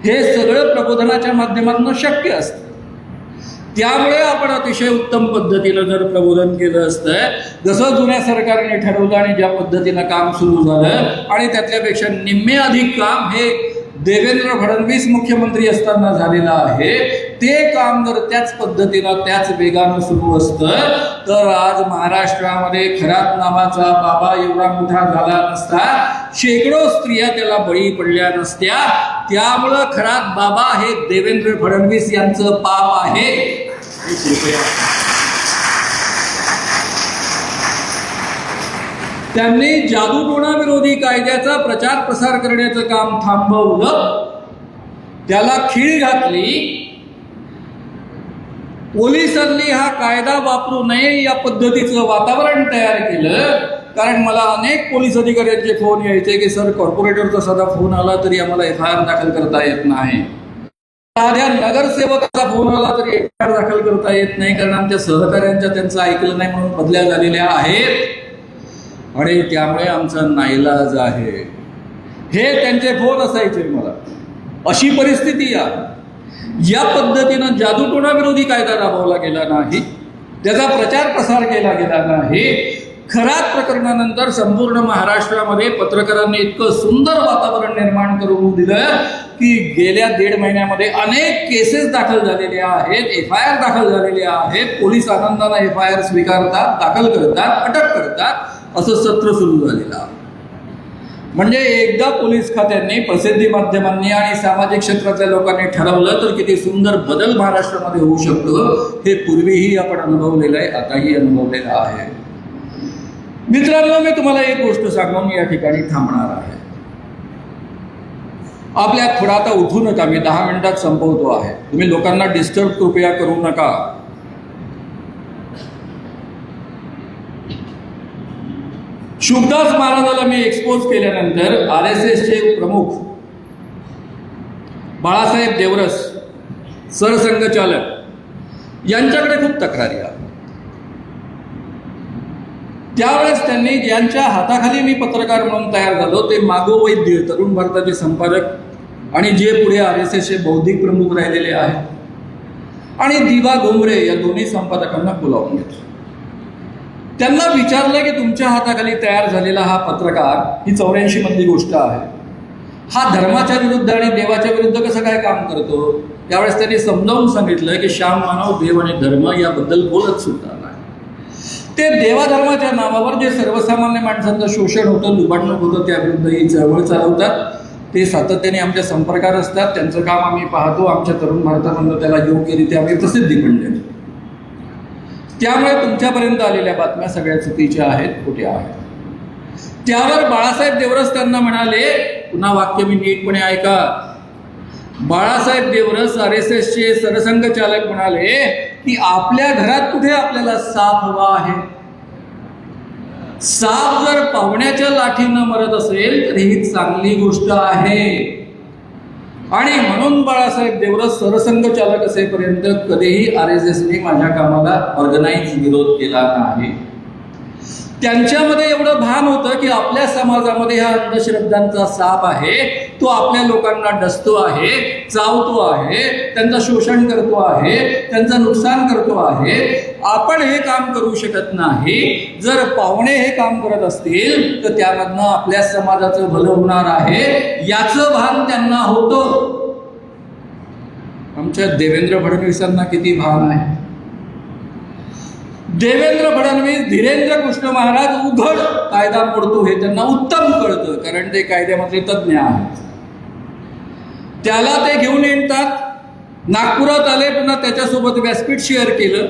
Speaker 1: हे सगळं प्रबोधनाच्या माध्यमातून शक्य असतं. त्यामुळे आपण अतिशय उत्तम पद्धतीनं जर प्रबोधन केलं असतं, जसं जुन्या सरकारने ठरवलं आणि ज्या पद्धतीनं काम सुरू झालं आणि त्यातल्यापेक्षा निम्मे अधिक काम हे देवेंद्र फडणवीस मुख्यमंत्री असताना झालेलं आहे, ते काम जर त्याच पद्धतीनं त्याच वेगानं सुरू असतं तर आज महाराष्ट्रामध्ये खरात नावाचा बाबा एवढा मोठा झाला नसता, शेकडो स्त्रिया त्याला बळी पडल्या नसत्या. त्यामुळं खरात बाबा हे देवेंद्र फडणवीस यांचं पाप आहे. कृपया त्यांनी जादूटोणा विरोधी कायद्याचा प्रचार प्रसार करण्याचं काम थांबवलं, त्याला खीळ घातली. पोलिसांनी हा कायदा वापरू नये या पद्धतीचं वातावरण तयार केलं. कारण मला अनेक पोलीस अधिकाऱ्यांचे फोन यायचे की सर कॉर्पोरेटरचा साधा फोन आला तरी आम्हाला FIR दाखल करता येत नाही, साध्या नगरसेवकाचा फोन आला तरी FIR दाखल करता येत नाही, कारण आमच्या सहकाऱ्यांच्या त्यांचं ऐकलं नाही म्हणून बदल्या झालेल्या आहेत आणि त्यामुळे आमचा नाईलाज आहे. हे त्यांचे फोन असायचे मला. अशी परिस्थिती या पद्धतीनं जादूटोणा विरोधी कायदा राबवला गेला नाही, त्याचा प्रचार प्रसार केला गेला नाही. खरात प्रकरणानंतर संपूर्ण महाराष्ट्रामध्ये पत्रकारांनी इतकं सुंदर वातावरण निर्माण करून दिलं की गेल्या 1.5 महिन्यामध्ये अनेक केसेस दाखल झालेल्या आहेत, FIR दाखल झालेल्या आहेत. पोलीस आनंदाने FIR स्वीकारतात, दाखल करतात, अटक करतात. असं सत्र सुरू झालेलं आहे. म्हणजे एकदा पोलीस खात्यांनी, प्रसिद्धी माध्यमांनी आणि सामाजिक क्षेत्रातल्या लोकांनी ठरवलं तर किती सुंदर बदल महाराष्ट्रामध्ये होऊ शकतो हे पूर्वीही आपण अनुभवलेलं आहे, आताही अनुभवलेलं आहे. मित्रांनो, मी तुम्हाला एक गोष्ट सांगून या ठिकाणी थांबणार आहे. आपल्या थोडा आता उठू नका, मी 10 मिनिटात संपवतो आहे. तुम्ही लोकांना डिस्टर्ब कृपया करू नका. शुभदास महाराजाला मी एक्सपोज केल्यानंतर RSSचे प्रमुख बाळासाहेब देवरस सरसंघचालक यांच्याकडे खूप तक्रारी आल्या. त्यावेळेस त्यांनी, ज्यांच्या हाताखाली मी पत्रकार म्हणून तयार झालो, ते मागो वैद्य तरुण भारताचे संपादक आणि जे पुढे RSSचे बौद्धिक प्रमुख राहिलेले आहेत, आणि दिवा घुमरे या दोन्ही संपादकांना बोलावून घेतलं. त्यांना विचारलं की तुमच्या हाताखाली तयार झालेला हा पत्रकार, ही 84 मधली गोष्ट आहे, हा धर्माच्या विरुद्ध आणि देवाच्या विरुद्ध कसं काय काम करतो? त्यावेळेस त्यांनी समजावून सांगितलं की श्याम मानव देव आणि धर्म याबद्दल बोलत सुद्धा नाही. ते देवाधर्माच्या नावावर जे सर्वसामान्य माणसांचं शोषण होतं, लुबाडणूक होतं, त्याविरुद्ध ही चळवळ चालवतात. ते सातत्याने आमच्या संपर्कात असतात. त्यांचं काम आम्ही पाहतो. आमच्या तरुण भारतामधून त्याला योग्यरित्या आम्ही प्रसिद्धी पण देतो. त्यामुळे तुमच्यापर्यंत आलेल्या बातम्या सगळ्या चुकीच्या आहेत, खोट्या आहेत. त्यावर बाळासाहेब देवरस त्यांना म्हणाले, पुन्हा वाक्य मी नीटपणे ऐका. बाळासाहेब देवरस RSSचे सरसंघचालक म्हणाले की आपल्या घरात कुठे आपल्याला साप हवा आहे? साप जर पाहुण्याच्या लाठीनं मरत असेल तर ही चांगली गोष्ट आहे. आणि म्हणून बाळासाहेब देवरस सरसंघचालक असेपर्यंत कधीही RSSने माझ्या कामाला ऑर्गनाईज विरोध केला नाही. त्यांच्यामध्ये एवढं भान होतं की आपल्या समाजामध्ये हा अंधश्रद्धांचा साप आहे, तो आपल्या लोकांना डसतो आहे, चावतो आहे, त्यांचं शोषण करतो आहे, त्यांचं नुकसान करतो आहे. आपण हे काम करू शकत नाही. जर पाहुणे हे काम करत असतील तर त्यामधनं आपल्या समाजाचं भलं होणार आहे याचं भान त्यांना होतं. आमच्या देवेंद्र फडणवीसांना किती भान आहे. देवेंद्र फडणवीस, धीरेंद्र कृष्ण महाराज उघड कायदा मोडतो हे त्यांना उत्तम कळतं, कारण ते कायद्यामधले तज्ज्ञ आहेत. त्याला ते घेऊन येतात. नागपुरात आले, पुन्हा त्याच्यासोबत व्यासपीठ शेअर केलं,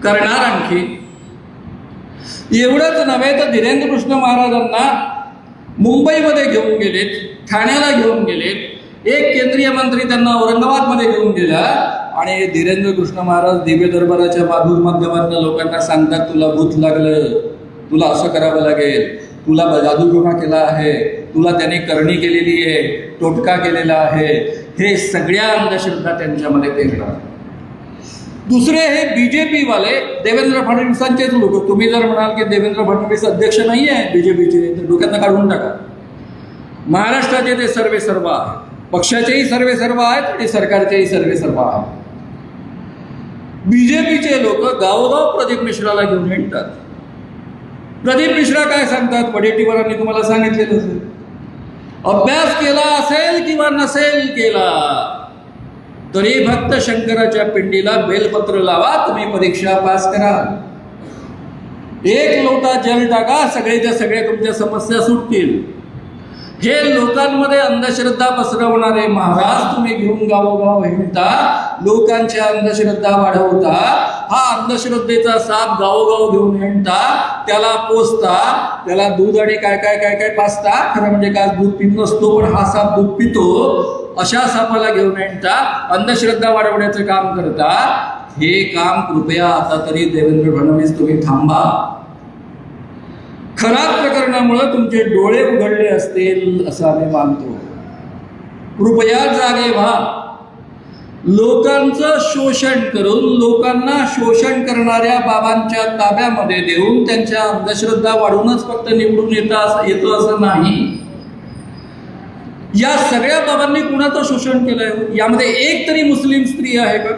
Speaker 1: करणार आणखी. एवढंच नव्हे तर धीरेंद्र कृष्ण महाराजांना मुंबईमध्ये घेऊन गेलेत, ठाण्याला घेऊन गेलेत. एक केंद्रीय मंत्री त्यांना औरंगाबादमध्ये घेऊन गेला आणि धीरेंद्र कृष्ण महाराज दिव्य दरबाराच्या माधुर माध्यमातून लोकांना सांगतात, तुला भूत लागलं, तुला असं करावं लागेल, तुला जादूटोणा केला आहे, तुला त्याने करणी केलेली आहे, टोटका केलेला आहे. हे सगळ्या अंधश्रद्धा त्यांच्यामध्ये पेरणार. दुसरे हे बीजेपी वाले, देवेंद्र फडणवीसांचेच लोक. तुम्ही जर म्हणाल की देवेंद्र फडणवीस अध्यक्ष नाही आहे बीजेपीचे, तर डोक्यातनं काढून टाका. महाराष्ट्राचे ते सर्वे सर्व आहेत, पक्षाचेही सर्वे सर्व आहेत आणि सरकारचेही सर्वे सर्व आहेत. बीजेपीचे लोक गावोगाव प्रदीप मिश्राला घेऊन येतात. प्रदीप मिश्रा काय सांगतात, वडेट्टीवारांनी तुम्हाला सांगितलेलं असेल. अभ्यास केला असेल किंवा नसेल केला तरी भक्त शंकराच्या पिंडीला बेलपत्र लावा, तुम्ही परीक्षा पास करा. एक लोटा जल टाका, सगळेच्या सगळ्या तुमच्या समस्या सुटतील. हे लोकांमध्ये अंधश्रद्धा पसरवणारे महाराज तुम्ही घेऊन गावोगाव हिंडता, लोकांच्या अंधश्रद्धा वाढवता. हा अंधश्रद्धेचा साप गावोगाव घेऊन हिंडता, त्याला पोसता, त्याला दूध आणि काय काय काय काय पाचता. खरं म्हणजे काय दूध पित नसतो, पण हा साप दूध पितो. अशा सापाला घेऊन हिंडता, अंधश्रद्धा वाढवण्याचं काम करता. हे काम कृपया आता तरी देवेंद्र फडणवीस तुम्ही थांबा. खराब प्रकरणामुळे तुमचे डोळे उघडले असतील असं आम्ही मानतो. कृपया जागे व्हा. लोकांचं शोषण करून, लोकांना शोषण करणाऱ्या बाबांच्या ताब्यामध्ये देऊन त्यांच्या अंधश्रद्धा वाढवूनच फक्त निवडून येतो असं नाही. या सगळ्या बाबांनी कुणाचं शोषण केलंय? यामध्ये एक तरी मुस्लिम स्त्री आहे का?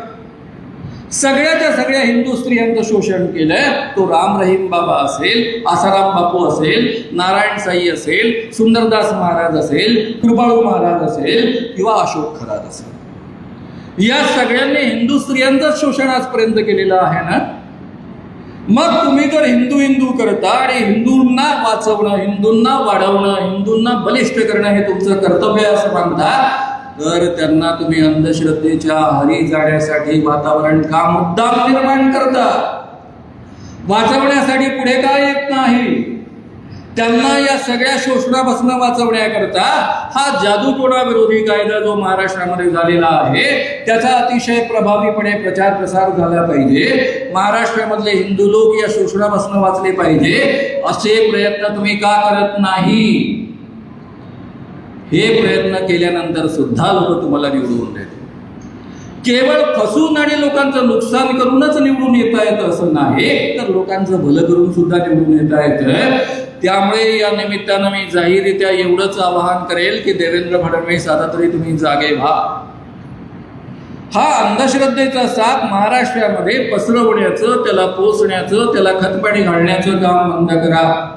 Speaker 1: सगळ्याच्या सगळ्या हिंदू स्त्रियांचं शोषण केलंय. तो राम रहीम बाबा असेल, आसाराम बापू असेल, नारायण साई असेल, सुंदरदास महाराज असेल, कृपाळू महाराज असेल किंवा अशोक खरात असेल. या सगळ्यांनी हिंदू स्त्रियांचं शोषण आजपर्यंत केलेलं आहे ना. मग तुम्ही जर हिंदू हिंदू करता आणि हिंदूंना वाचवणं, हिंदूंना वाढवणं, हिंदूंना बलिष्ठ करणं हे तुमचं कर्तव्य असं मानता, तर त्यांना तुम्ही अंधश्रद्धेच्या आहारी जाण्यासाठी वातावरण का मुद्दाम निर्माण करता? वाचवण्यासाठी पुढे का येत नाही? त्यांना या सगळ्या शोषणापासून वाचवण्याकरता हा जादूटोणा विरोधी कायदा जो महाराष्ट्रामध्ये झालेला आहे त्याचा अतिशय प्रभावीपणे प्रचार प्रसार झाला पाहिजे. महाराष्ट्रामधले हिंदू लोक या शोषणापासून वाचले पाहिजे. असे प्रयत्न तुम्ही का करत नाही? हे प्रयत्न केल्यानंतर सुद्धा लोक तुम्हाला निवडून देतात. केवळ फसून आणि लोकांचं नुकसान करूनच निवडून येता येतं असं नाही, तर लोकांचं भलं करून सुद्धा निवडून येता येतं. त्यामुळे या निमित्तानं मी जाहीररित्या एवढंच आवाहन करेल की देवेंद्र फडणवीस आता तरी तुम्ही जागे व्हा. हा अंधश्रद्धेचा साप महाराष्ट्रामध्ये पसरवण्याचं, त्याला पोसण्याचं, त्याला खतपाणी घालण्याचं काम बंद करा.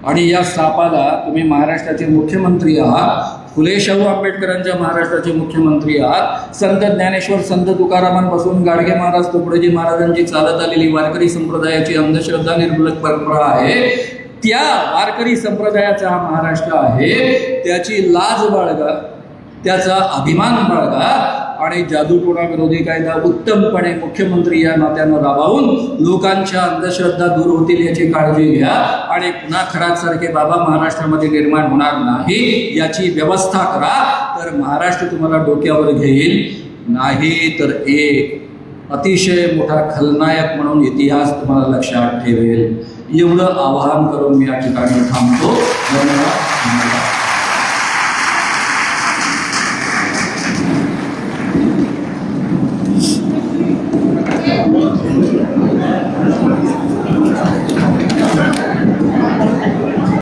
Speaker 1: आणि या सापाला तुम्ही महाराष्ट्राचे मुख्यमंत्री आहात, फुले शाहू आंबेडकरांच्या महाराष्ट्राचे मुख्यमंत्री आहात. संत ज्ञानेश्वर, संत तुकारामांपासून गाडगे महाराज, तुकडोजी महाराजांची चालत आलेली वारकरी संप्रदायाची अंधश्रद्धा निर्मूलक परंपरा आहे. त्या वारकरी संप्रदायाचा हा महाराष्ट्र आहे. त्याची लाज बाळगा, त्याचा अभिमान बाळगा आणि जादूटोणा विरोधी कायदा उत्तमपणे मुख्यमंत्री या नात्यानं राबवून लोकांच्या अंधश्रद्धा दूर होतील याची काळजी घ्या. आणि पुन्हा खरातसारखे बाबा महाराष्ट्रामध्ये निर्माण होणार नाही याची व्यवस्था करा. तर महाराष्ट्र तुम्हाला डोक्यावर घेईल, नाही तर एक अतिशय मोठा खलनायक म्हणून इतिहास तुम्हाला लक्षात ठेवेल. एवढं आवाहन करून मी या ठिकाणी थांबतो. धन्यवाद.